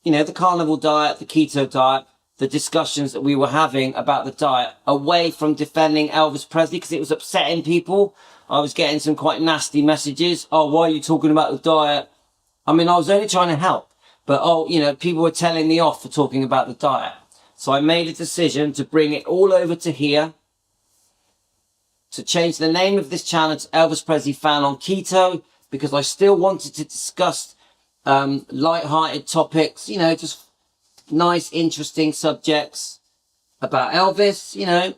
[SPEAKER 1] you know, the carnivore diet, the keto diet, the discussions that we were having about the diet away from defending Elvis Presley because it was upsetting people. I was getting some quite nasty messages. Oh, why are you talking about the diet? I mean, I was only trying to help, but you know, people were telling me off for talking about the diet. So I made a decision to bring it all over to here, to change the name of this channel to Elvis Presley Fan on Keto, because I still wanted to discuss light-hearted topics, you know, just nice, interesting subjects about Elvis, you know.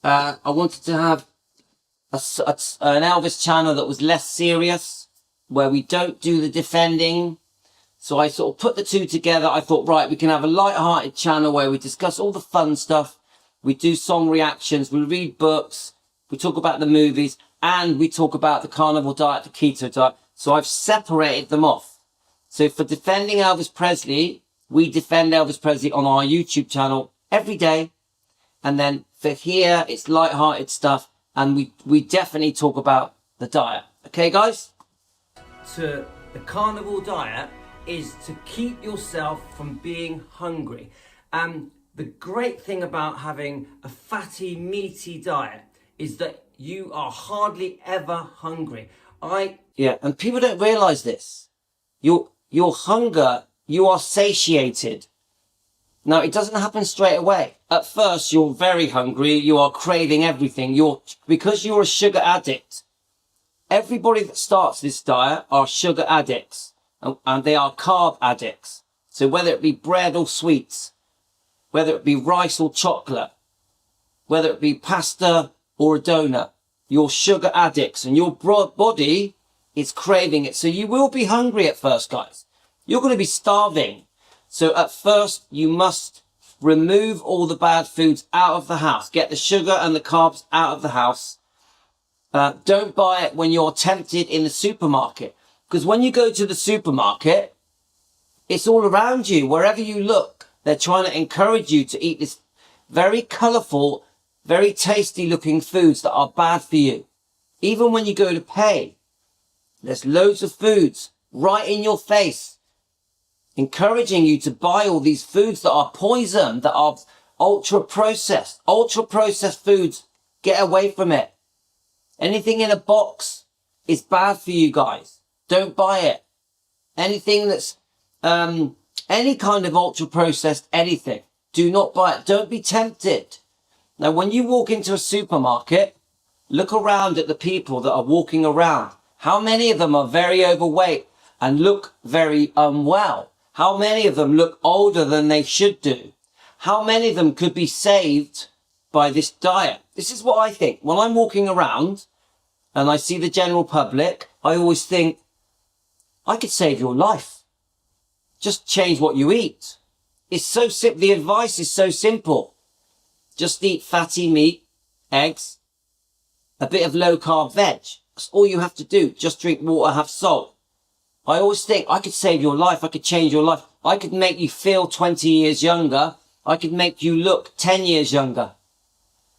[SPEAKER 1] I wanted to have an Elvis channel that was less serious, where we don't do the defending. So I sort of put the two together. I thought, right, we can have a light-hearted channel where we discuss all the fun stuff. We do song reactions, we read books, we talk about the movies, and we talk about the carnivore diet, the keto diet. So I've separated them off. So for Defending Elvis Presley, we defend Elvis Presley on our YouTube channel every day. And then for here, it's light-hearted stuff. And we definitely talk about the diet. Okay, guys?
[SPEAKER 2] To the carnivore diet is to keep yourself from being hungry. The great thing about having a fatty, meaty diet is that you are hardly ever hungry.
[SPEAKER 1] Yeah, and people don't realize this. Your hunger, you are satiated. Now, it doesn't happen straight away. At first, you're very hungry. You are craving everything. Because you're a sugar addict. Everybody that starts this diet are sugar addicts. And they are carb addicts. So whether it be bread or sweets, whether it be rice or chocolate, whether it be pasta or a donut, you're sugar addicts and your body is craving it. So you will be hungry at first, guys. You're going to be starving. So at first, you must remove all the bad foods out of the house. Get the sugar and the carbs out of the house. Don't buy it when you're tempted in the supermarket. Because when you go to the supermarket, it's all around you. Wherever you look, they're trying to encourage you to eat this very colourful, very tasty looking foods that are bad for you. Even when you go to pay, there's loads of foods right in your face, encouraging you to buy all these foods that are poison, that are ultra processed foods. Get away from it. Anything in a box is bad for you guys. Don't buy it. Anything that's, any kind of ultra processed anything, do not buy it. Don't be tempted. Now, when you walk into a supermarket, look around at the people that are walking around. How many of them are very overweight and look very unwell? How many of them look older than they should do? How many of them could be saved by this diet? This is what I think. When I'm walking around and I see the general public, I always think, I could save your life. Just change what you eat. It's so simple. The advice is so simple. Just eat fatty meat, eggs, a bit of low carb veg. That's all you have to do. Just drink water, have salt. I always think I could save your life. I could change your life. I could make you feel 20 years younger. I could make you look 10 years younger.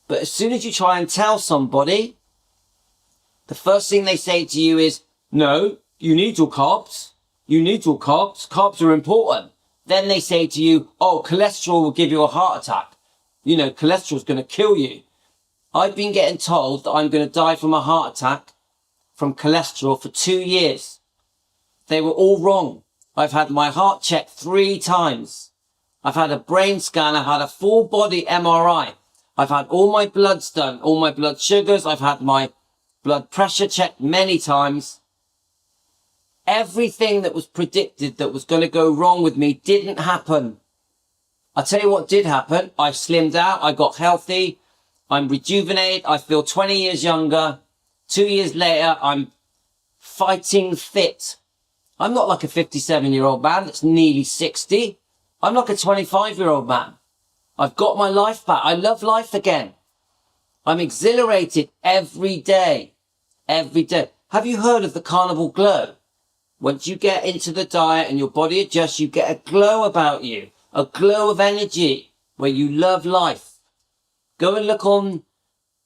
[SPEAKER 1] But as soon as you try and tell somebody, the first thing they say to you is, no, you need your carbs. You need your carbs. Carbs are important. Then they say to you, oh, cholesterol will give you a heart attack. You know, cholesterol is going to kill you. I've been getting told that I'm going to die from a heart attack from cholesterol for 2 years. They were all wrong. I've had my heart checked 3 times. I've had a brain scan. I've had a full body MRI. I've had all my bloods done, all my blood sugars. I've had my blood pressure checked many times. Everything that was predicted that was going to go wrong with me didn't happen. I'll tell you what did happen. I slimmed out. I got healthy. I'm rejuvenated. I feel 20 years younger. 2 years later, I'm fighting fit. I'm not like a 57-year-old man that's nearly 60. I'm like a 25-year-old man. I've got my life back. I love life again. I'm exhilarated every day. Every day. Have you heard of the Carnivore glow? Once you get into the diet and your body adjusts, you get a glow about you. A glow of energy where you love life. Go and look on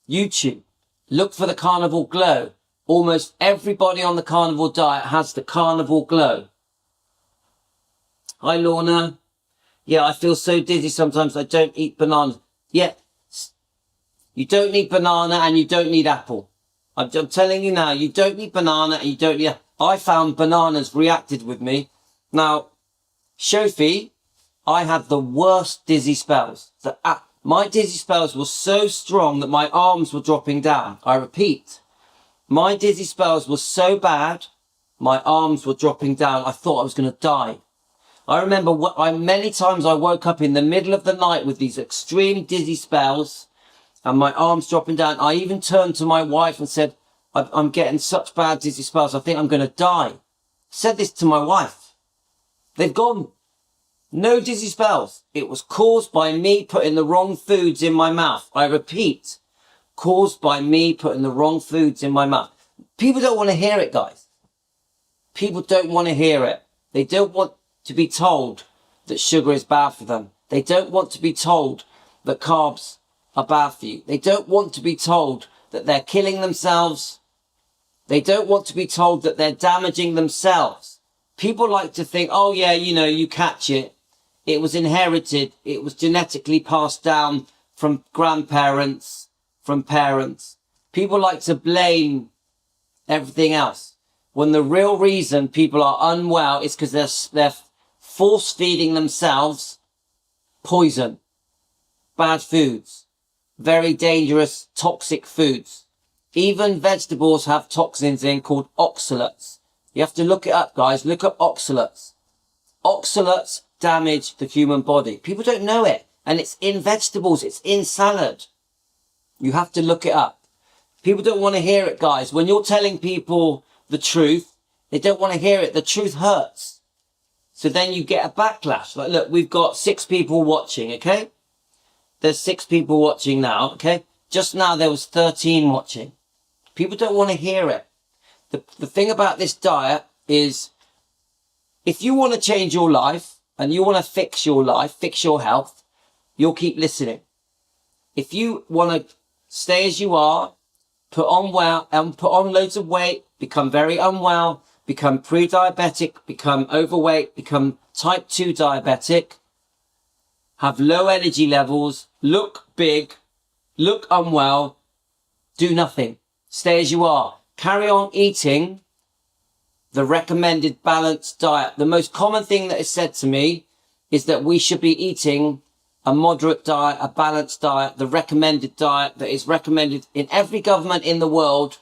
[SPEAKER 1] YouTube. Look for the Carnivore glow. Almost everybody on the carnivore diet has the Carnivore glow. Hi, Lorna. Yeah, I feel so dizzy sometimes I don't eat bananas. Yeah, you don't need banana and you don't need apple. I'm telling you now, you don't need banana and you don't need... I found bananas reacted with me. Now, Shofi, I had the worst dizzy spells. My dizzy spells were so strong that my arms were dropping down. I repeat, my dizzy spells were so bad, my arms were dropping down. I thought I was going to die. I remember many times I woke up in the middle of the night with these extreme dizzy spells and my arms dropping down. I even turned to my wife and said, I'm getting such bad dizzy spells. I think I'm going to die. I said this to my wife. They've gone. No dizzy spells. It was caused by me putting the wrong foods in my mouth. I repeat, caused by me putting the wrong foods in my mouth. People don't want to hear it, guys. People don't want to hear it. They don't want to be told that sugar is bad for them. They don't want to be told that carbs are bad for you. They don't want to be told that they're killing themselves. They don't want to be told that they're damaging themselves. People like to think, oh yeah, you know, you catch it. It was inherited. It was genetically passed down from grandparents, from parents. People like to blame everything else, when the real reason people are unwell is because they're force feeding themselves poison, bad foods, very dangerous, toxic foods. Even vegetables have toxins in called oxalates. You have to look it up, guys. Look up oxalates. Oxalates damage the human body. People don't know it. And it's in vegetables. It's in salad. You have to look it up. People don't want to hear it, guys. When you're telling people the truth, they don't want to hear it. The truth hurts. So then you get a backlash. Like, look, we've got 6 people watching, okay? There's 6 people watching now, okay? Just now there was 13 watching. People don't want to hear it. The thing about this diet is, if you want to change your life and you want to fix your life, fix your health, you'll keep listening. If you want to stay as you are, put on loads of weight, become very unwell, become pre-diabetic, become overweight, become type 2 diabetic, have low energy levels, look big, look unwell, do nothing. Stay as you are. Carry on eating the recommended balanced diet. The most common thing that is said to me is that we should be eating a moderate diet, a balanced diet, the recommended diet that is recommended in every government in the world,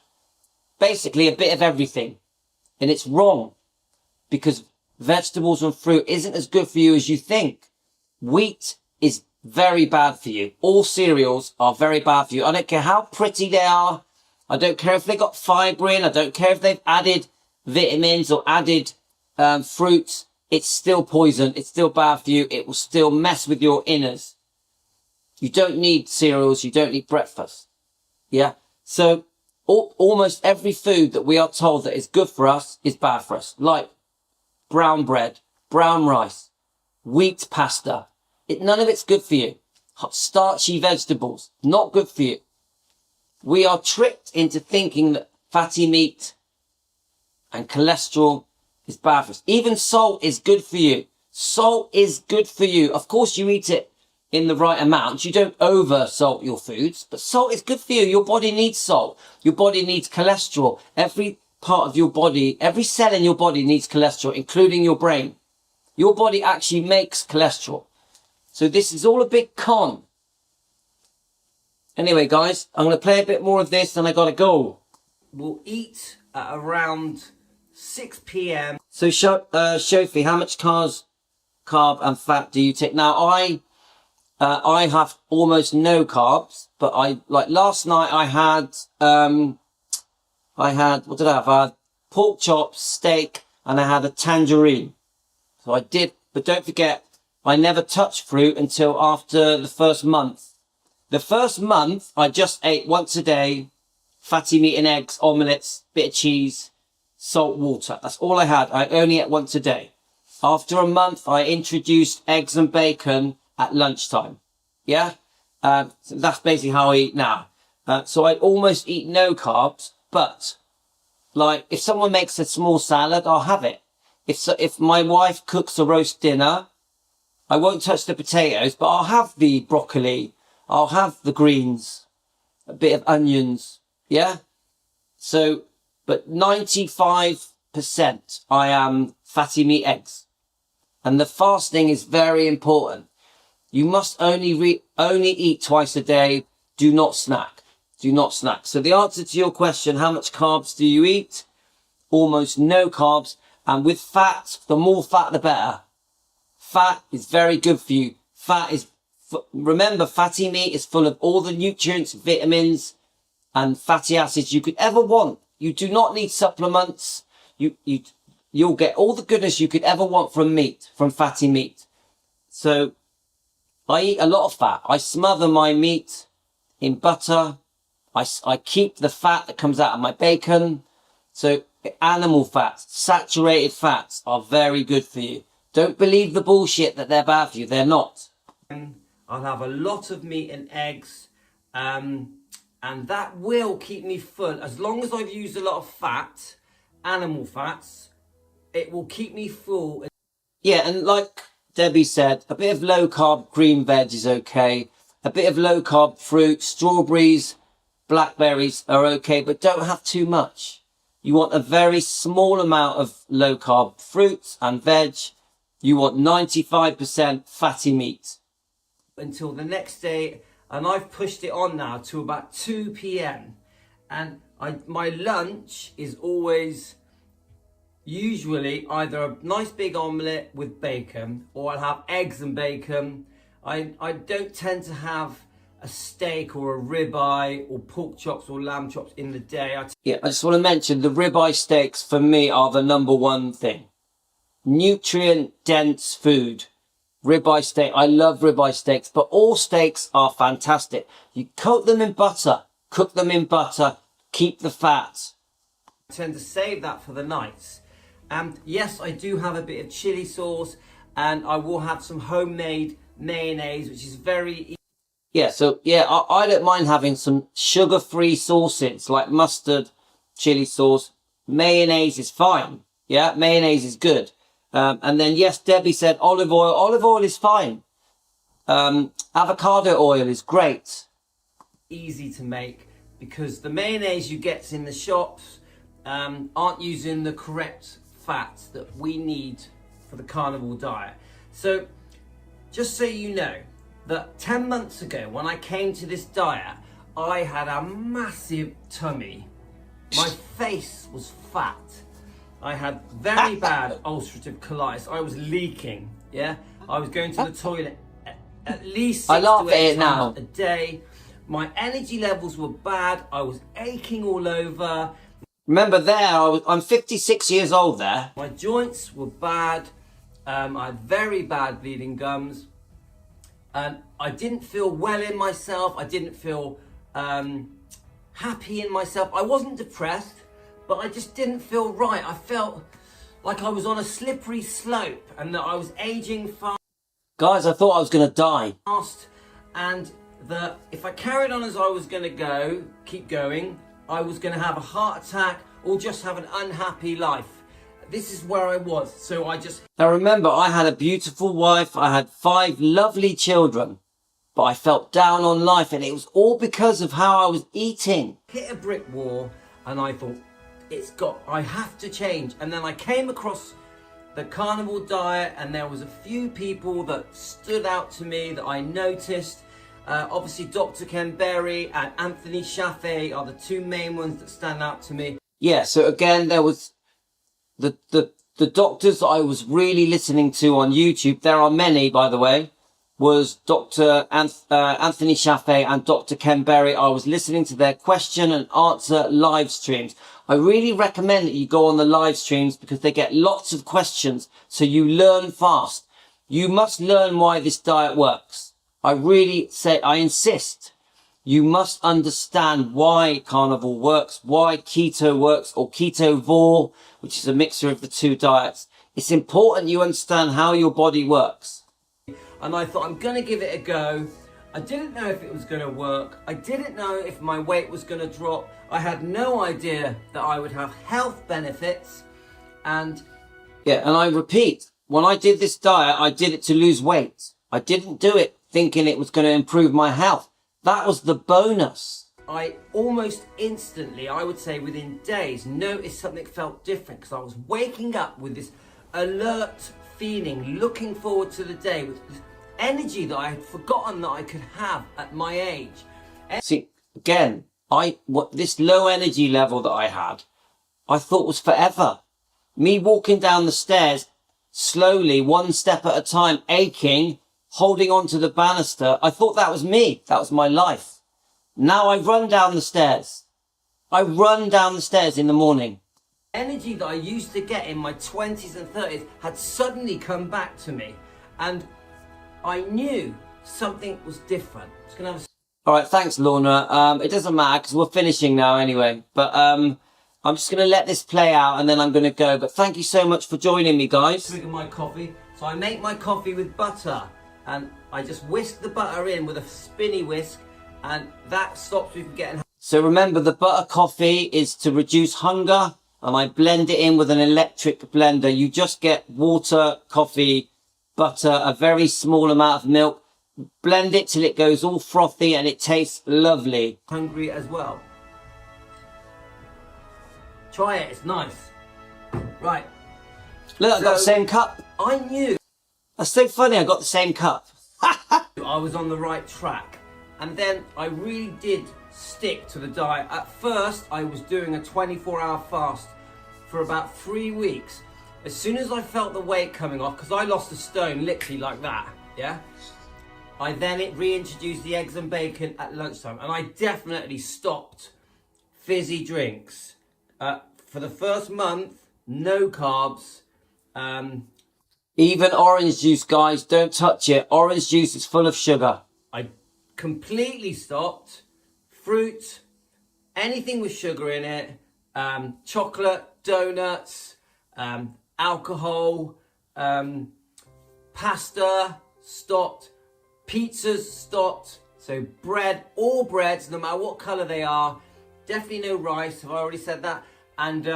[SPEAKER 1] basically a bit of everything. And it's wrong, because vegetables and fruit isn't as good for you as you think. Wheat is very bad for you. All cereals are very bad for you. I don't care how pretty they are. I don't care if they got fibre in. I don't care if they've added vitamins or added fruits. It's still poison. It's still bad for you. It will still mess with your innards. You don't need cereals. You don't need breakfast. Yeah. So almost every food that we are told that is good for us is bad for us. Like brown bread, brown rice, wheat pasta. None of it's good for you. Starchy vegetables, not good for you. We are tricked into thinking that fatty meat and cholesterol is bad for us. Even salt is good for you. Salt is good for you. Of course, you eat it in the right amount. You don't over salt your foods, but salt is good for you. Your body needs salt. Your body needs cholesterol. Every part of your body, every cell in your body needs cholesterol, including your brain. Your body actually makes cholesterol. So this is all a big con. Anyway, guys, I'm going to play a bit more of this and I got to go. We'll eat at around 6 p.m. So, Shofi, how much carb and fat do you take? Now, I have almost no carbs, but like last night I had, what did I have? I had pork chops, steak, and I had a tangerine. So I did, but don't forget, I never touched fruit until after the first month. The first month, I just ate once a day, fatty meat and eggs, omelettes, bit of cheese, salt water. That's all I had. I only ate once a day. After a month, I introduced eggs and bacon at lunchtime. Yeah? So that's basically how I eat now. So I almost eat no carbs, but like if someone makes a small salad, I'll have it. If my wife cooks a roast dinner, I won't touch the potatoes, but I'll have the broccoli. I'll have the greens, a bit of onions. Yeah? So, but 95% I am fatty meat eggs. And the fasting is very important. You must only eat twice a day. Do not snack. Do not snack. So the answer to your question, how much carbs do you eat? Almost no carbs. And with fat, the more fat, the better. Fat is very good for you. Remember, fatty meat is full of all the nutrients, vitamins, and fatty acids you could ever want. You do not need supplements. You'll get all the goodness you could ever want from meat, from fatty meat. So I eat a lot of fat. I smother my meat in butter. I keep the fat that comes out of my bacon. So animal fats, saturated fats are very good for you. Don't believe the bullshit that they're bad for you. They're not. I'll have a lot of meat and eggs. And that will keep me full. As long as I've used a lot of fat, animal fats, it will keep me full. Yeah, and like Debbie said, a bit of low carb green veg is okay. A bit of low carb fruit, strawberries, blackberries are okay, but don't have too much. You want a very small amount of low carb fruits and veg. You want 95% fatty meat. Until the next day, and I've pushed it on now to about 2 p.m. And my lunch is always usually either a nice big omelette with bacon, or I'll have eggs and bacon. I don't tend to have a steak or a ribeye or pork chops or lamb chops in the day. I just want to mention the ribeye steaks for me are the number one thing. Nutrient dense food. Ribeye steak. I love ribeye steaks, but all steaks are fantastic. You coat them in butter, cook them in butter, keep the fat.
[SPEAKER 2] I tend to save that for the nights. And yes, I do have a bit of chili sauce, and I will have some homemade mayonnaise, which is very easy.
[SPEAKER 1] Yeah, so yeah, I don't mind having some sugar-free sauces like mustard, chili sauce. Mayonnaise is fine. Yeah, mayonnaise is good. And then yes, Debbie said olive oil. Olive oil is fine. Avocado oil is great.
[SPEAKER 2] Easy to make, because the mayonnaise you get in the shops aren't using the correct fats that we need for the carnivore diet. So just so you know, that 10 months ago when I came to this diet, I had a massive tummy. My face was fat. I had very bad ulcerative colitis. I was leaking, yeah? I was going to the toilet at least 6 to 8 times a day. My energy levels were bad. I was aching all over.
[SPEAKER 1] Remember there, I'm 56 years old there.
[SPEAKER 2] My joints were bad. I had very bad bleeding gums. I didn't feel well in myself. I didn't feel happy in myself. I wasn't depressed, but I just didn't feel right. I felt like I was on a slippery slope and that I was aging fast.
[SPEAKER 1] Guys, I thought I was going to die.
[SPEAKER 2] And that if I carried on as I was going to keep going, I was going to have a heart attack or just have an unhappy life. This is where I was. So I just...
[SPEAKER 1] Now remember, I had a beautiful wife. I had 5 lovely children. But I felt down on life, and it was all because of how I was eating.
[SPEAKER 2] Hit a brick wall, and I thought, I have to change. And then I came across the carnivore diet, and there was a few people that stood out to me that I noticed. Obviously, Dr. Ken Berry and Anthony Chaffee are the 2 main ones that stand out to me.
[SPEAKER 1] Yeah, so again, there was the doctors that I was really listening to on YouTube. There are many, by the way. Was Dr. Anthony Chaffee and Dr. Ken Berry. I was listening to their question and answer live streams. I really recommend that you go on the live streams because they get lots of questions, so you learn fast. You must learn why this diet works. I insist. You must understand why carnivore works, why keto works, or ketovore, which is a mixture of the 2 diets. It's important you understand how your body works.
[SPEAKER 2] And I thought, I'm going to give it a go. I didn't know if it was going to work. I didn't know if my weight was going to drop. I had no idea that I would have health benefits. And
[SPEAKER 1] yeah, and I repeat, when I did this diet, I did it to lose weight. I didn't do it thinking it was going to improve my health. That was the bonus.
[SPEAKER 2] I almost instantly, I would say within days, noticed something felt different, because I was waking up with this alert feeling, looking forward to the day, with this energy that I had forgotten that I could have at my age.
[SPEAKER 1] See, again, this low energy level that I had, I thought was forever. Me walking down the stairs, slowly, 1 step at a time, aching, holding onto the banister, I thought that was me. That was my life. Now I run down the stairs. I run down the stairs in the morning.
[SPEAKER 2] Energy that I used to get in my 20s and 30s had suddenly come back to me, and I knew something was different.
[SPEAKER 1] All right, thanks, Lorna. It doesn't matter because we're finishing now anyway. But I'm just going to let this play out and then I'm going to go. But thank you so much for joining me, guys.
[SPEAKER 2] Swig of my coffee. So I make my coffee with butter, and I just whisk the butter in with a spinny whisk, and that stops me from getting...
[SPEAKER 1] So remember, the butter coffee is to reduce hunger, and I blend it in with an electric blender. You just get water, coffee, butter, a very small amount of milk. Blend it till it goes all frothy and it tastes lovely.
[SPEAKER 2] Hungry as well. Try it, it's nice. Right.
[SPEAKER 1] Look, I got the same cup.
[SPEAKER 2] I knew.
[SPEAKER 1] That's so funny, I got the same cup.
[SPEAKER 2] I was on the right track. And then I really did stick to the diet. At first, I was doing a 24-hour fast for about 3 weeks. As soon as I felt the weight coming off, because I lost a stone literally like that, yeah? I then reintroduced the eggs and bacon at lunchtime, and I definitely stopped fizzy drinks. For the first month, no carbs.
[SPEAKER 1] Even orange juice, guys, don't touch it. Orange juice is full of sugar.
[SPEAKER 2] I completely stopped fruit,
[SPEAKER 1] anything with sugar in it, chocolate, donuts, alcohol, pasta, stopped, pizzas, stopped. So bread, all breads, no matter what colour they are. Definitely no rice, have I already said that? And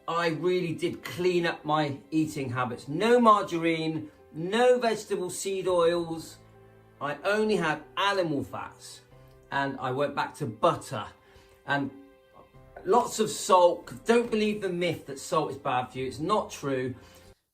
[SPEAKER 1] I really did clean up my eating habits. No margarine, no vegetable seed oils. I only had animal fats. And I went back to butter. And lots of salt. Don't believe the myth that salt is bad for you. It's not true.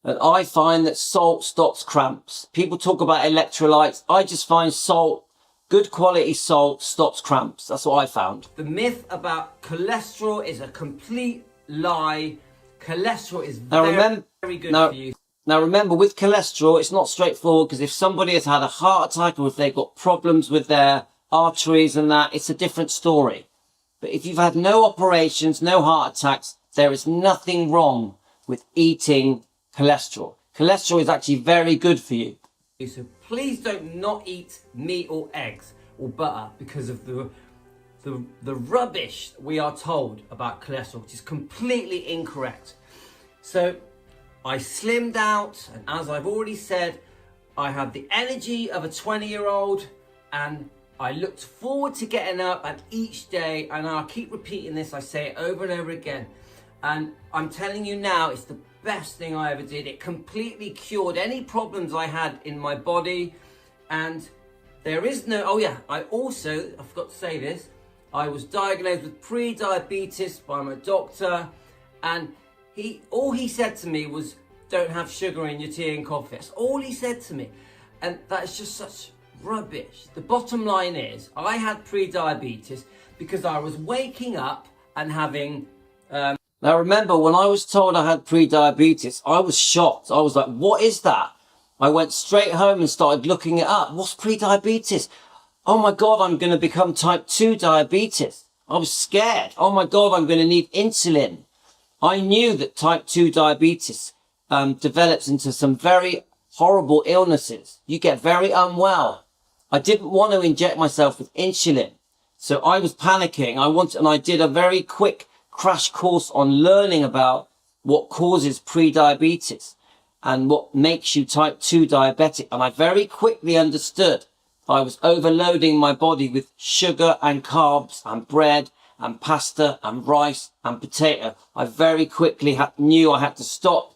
[SPEAKER 1] And I find that salt stops cramps. People talk about electrolytes. I just find salt, good quality salt, stops cramps. That's what I found. The myth about cholesterol is a complete lie. Cholesterol is very good for you. Now remember, with cholesterol, it's not straightforward, because if somebody has had a heart attack or if they've got problems with their arteries and that, it's a different story. But if you've had no operations, no heart attacks, there is nothing wrong with eating cholesterol. Cholesterol is actually very good for you. So please don't not eat meat or eggs or butter because of the rubbish we are told about cholesterol, which is completely incorrect. So I slimmed out, and as I've already said, I had the energy of a 20-year-old, and I looked forward to getting up, and each day, and I'll keep repeating this, I say it over and over again, and I'm telling you now, it's the best thing I ever did. It completely cured any problems I had in my body, and there is no, oh yeah, I forgot to say this, I was diagnosed with pre-diabetes by my doctor, and all he said to me was, don't have sugar in your tea and coffee. That's all he said to me. And that is just such rubbish. The bottom line is, I had pre-diabetes because I was waking up and having... Now remember, when I was told I had pre-diabetes, I was shocked. I was like, what is that? I went straight home and started looking it up. What's pre-diabetes? Oh my God, I'm going to become type 2 diabetes. I was scared. Oh my God, I'm going to need insulin. I knew that type 2 diabetes develops into some very horrible illnesses. You get very unwell. I didn't want to inject myself with insulin. So I was panicking. I did a very quick crash course on learning about what causes pre-diabetes and what makes you type 2 diabetic. And I very quickly understood I was overloading my body with sugar and carbs and bread and pasta and rice and potato. I very quickly knew I had to stop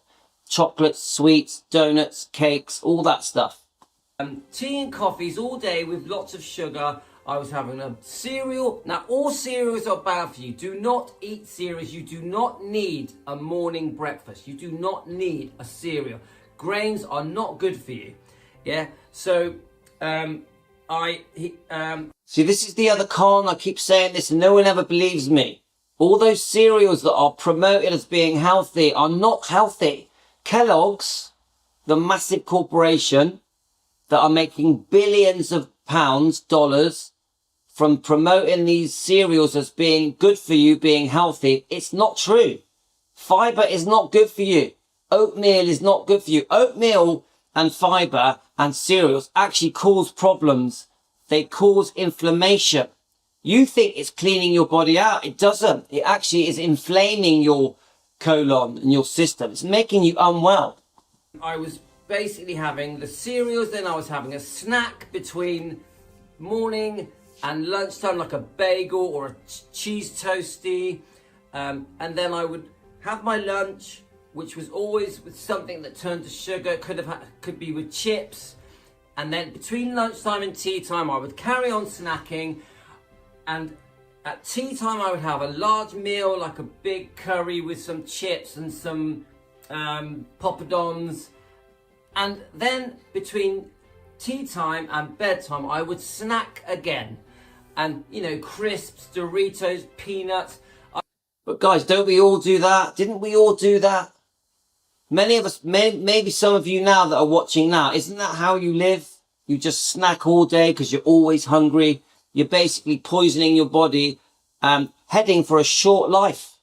[SPEAKER 1] chocolates, sweets, donuts, cakes, all that stuff. Tea and coffees all day with lots of sugar. I was having a cereal. Now, all cereals are bad for you. Do not eat cereals. You do not need a morning breakfast. You do not need a cereal. Grains are not good for you. Yeah. So, See, this is the other con. I keep saying this and no one ever believes me. All those cereals that are promoted as being healthy are not healthy. Kellogg's, the massive corporation that are making billions of pounds, dollars, from promoting these cereals as being good for you, being healthy, it's not true. Fiber is not good for you. Oatmeal is not good for you. Oatmeal and fiber and cereals actually cause problems. They cause inflammation. You think it's cleaning your body out. It doesn't. It actually is inflaming your colon and your system. It's making you unwell. I was basically having the cereals, then I was having a snack between morning and lunchtime, like a bagel or a cheese toastie. And then I would have my lunch, which was always with something that turned to sugar. Could be with chips. And then between lunchtime and tea time, I would carry on snacking. And at tea time, I would have a large meal, like a big curry with some chips and some poppadoms. And then between tea time and bedtime, I would snack again. And, you know, crisps, Doritos, peanuts. But guys, don't we all do that? Didn't we all do that? Many of us, maybe some of you now that are watching now, isn't that how you live? You just snack all day because you're always hungry. You're basically poisoning your body, heading for a short life.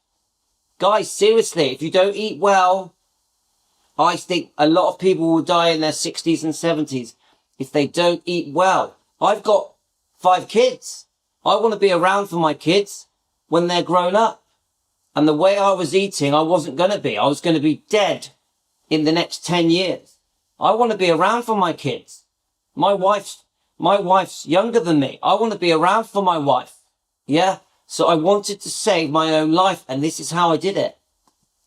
[SPEAKER 1] Guys, seriously, if you don't eat well, I think a lot of people will die in their 60s and 70s if they don't eat well. I've got 5 kids. I want to be around for my kids when they're grown up. And the way I was eating, I wasn't going to be. I was going to be dead in the next 10 years. I want to be around for my kids. My wife's younger than me. I want to be around for my wife. Yeah. So I wanted to save my own life, and this is how I did it.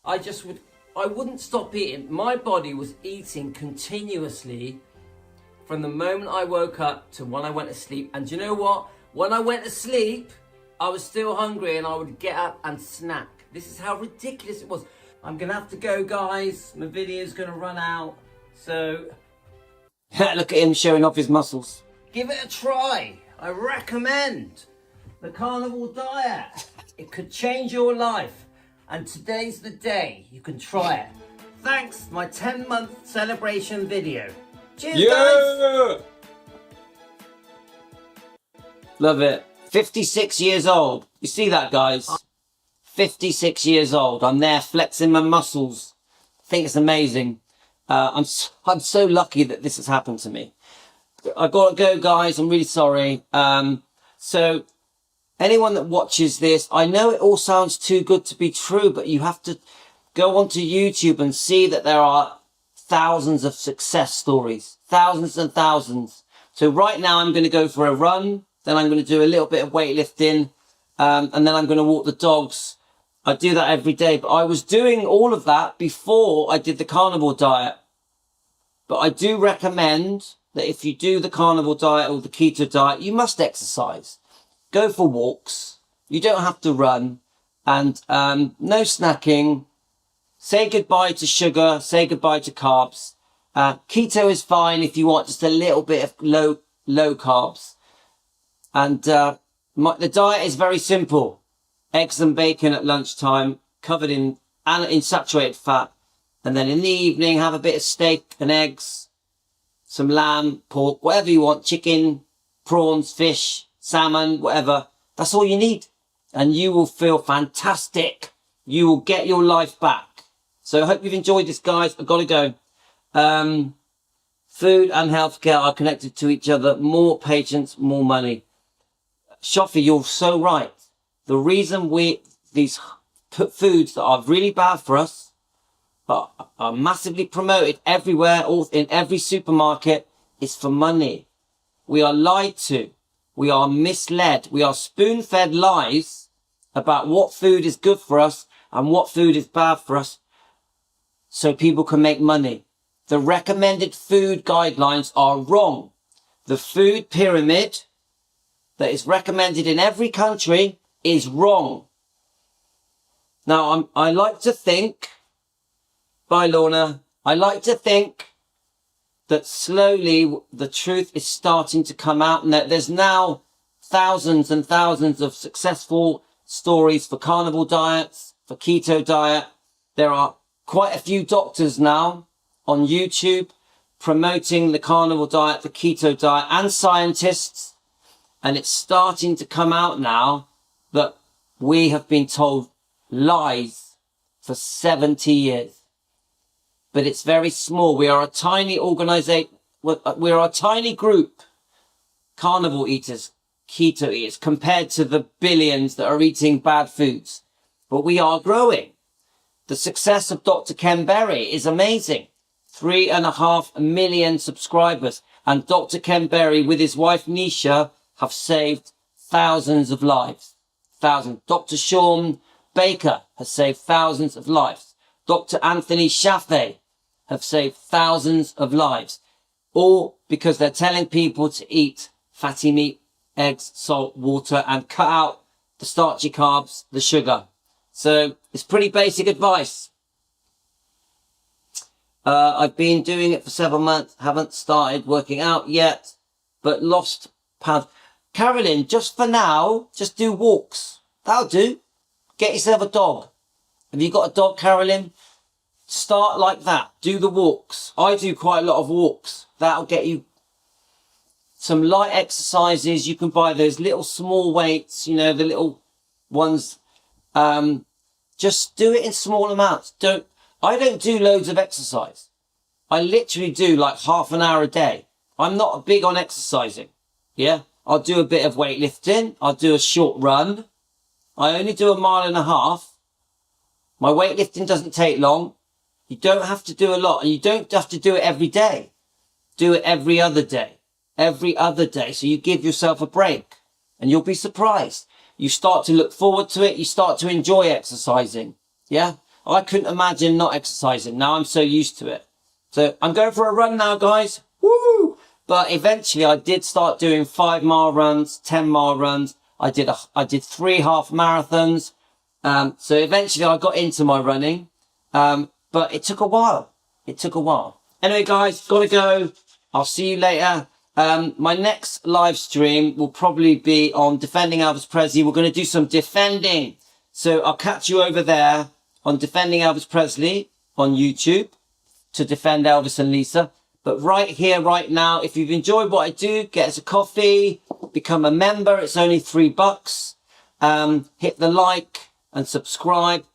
[SPEAKER 1] I wouldn't stop eating. My body was eating continuously from the moment I woke up to when I went to sleep. And do you know what? When I went to sleep, I was still hungry and I would get up and snack. This is how ridiculous it was. I'm going to have to go, guys. My video's going to run out. So, look at him showing off his muscles. Give it a try. I recommend the carnivore diet. It could change your life. And today's the day you can try it. Thanks, my 10-month celebration video. Cheers, guys. Love it. 56 years old. You see that, guys? 56 years old. I'm there flexing my muscles. I think it's amazing. I'm so lucky that this has happened to me. I gotta go, guys. I'm really sorry. So anyone that watches this, I know it all sounds too good to be true, but you have to go onto YouTube and see that there are thousands of success stories. Thousands and thousands. So right now I'm going to go for a run. Then I'm going to do a little bit of weightlifting. And then I'm going to walk the dogs. I do that every day. But I was doing all of that before I did the carnivore diet. But I do recommend that if you do the carnivore diet or the keto diet, you must exercise. Go for walks. You don't have to run. And no snacking. Say goodbye to sugar. Say goodbye to carbs. Keto is fine if you want just a little bit of low carbs. And the diet is very simple. Eggs and bacon at lunchtime, covered in saturated fat. And then in the evening, have a bit of steak and eggs, some lamb, pork, whatever you want, chicken, prawns, fish, salmon, whatever. That's all you need. And you will feel fantastic. You will get your life back. So I hope you've enjoyed this, guys. I've got to go. Food and healthcare are connected to each other. More patients, more money. Shofi, you're so right. The reason these foods that are really bad for us, but are massively promoted everywhere, in every supermarket, is for money. We are lied to. We are misled. We are spoon-fed lies about what food is good for us and what food is bad for us so people can make money. The recommended food guidelines are wrong. The food pyramid that is recommended in every country is wrong. Now, I like to think, bye Lorna, I like to think that slowly the truth is starting to come out and that there's now thousands and thousands of successful stories for carnivore diets, for keto diet. There are quite a few doctors now on YouTube promoting the carnivore diet, the keto diet, and scientists. And it's starting to come out now that we have been told lies for 70 years. But it's very small. We are a tiny organization. We're a tiny group, carnivore eaters, keto eaters, compared to the billions that are eating bad foods. But we are growing. The success of Dr. Ken Berry is amazing. 3.5 million subscribers. And Dr. Ken Berry with his wife Nisha have saved thousands of lives. Thousands. Dr. Sean Baker has saved thousands of lives. Dr. Anthony Chaffee have saved thousands of lives. All because they're telling people to eat fatty meat, eggs, salt, water, and cut out the starchy carbs, the sugar. So it's pretty basic advice. I've been doing it for several months, haven't started working out yet, but lost pounds. Carolyn, just for now, just do walks. That'll do. Get yourself a dog. Have you got a dog, Carolyn? Start like that. Do the walks. I do quite a lot of walks. That'll get you some light exercises. You can buy those little small weights, you know, the little ones. Just do it in small amounts. I don't do loads of exercise. I literally do like half an hour a day. I'm not big on exercising. Yeah. I'll do a bit of weightlifting. I'll do a short run. I only do 1.5 miles. My weightlifting doesn't take long. You don't have to do a lot, and you don't have to do it every day. Do it every other day. Every other day. So you give yourself a break, and you'll be surprised. You start to look forward to it. You start to enjoy exercising. Yeah. I couldn't imagine not exercising. Now I'm so used to it. So I'm going for a run now, guys. Woo! But eventually I did start doing 5-mile runs, 10-mile runs. I did 3 half marathons. So eventually I got into my running. But it took a while. It took a while. Anyway, guys, gotta go. I'll see you later. My next live stream will probably be on defending Elvis Presley. We're going to do some defending. So I'll catch you over there on defending Elvis Presley on YouTube to defend Elvis and Lisa. But right here, right now, if you've enjoyed what I do, get us a coffee, become a member. It's only $3. Hit the like and subscribe.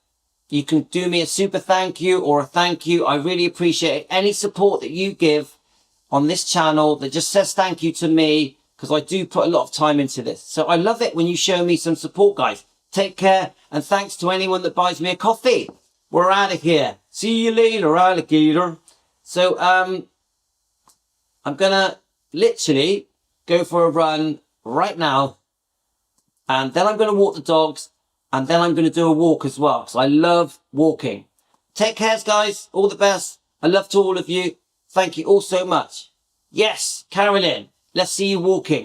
[SPEAKER 1] You can do me a super thank you or a thank you. I really appreciate any support that you give on this channel that just says thank you to me, because I do put a lot of time into this. So I love it when you show me some support, guys. Take care, and thanks to anyone that buys me a coffee. We're out of here. See you later, alligator. So, I'm gonna literally go for a run right now, and then I'm gonna walk the dogs, and then I'm gonna do a walk as well, because I love walking. Take care, guys. All the best. I love to all of you. Thank you all so much. Yes, Carolyn, let's see you walking.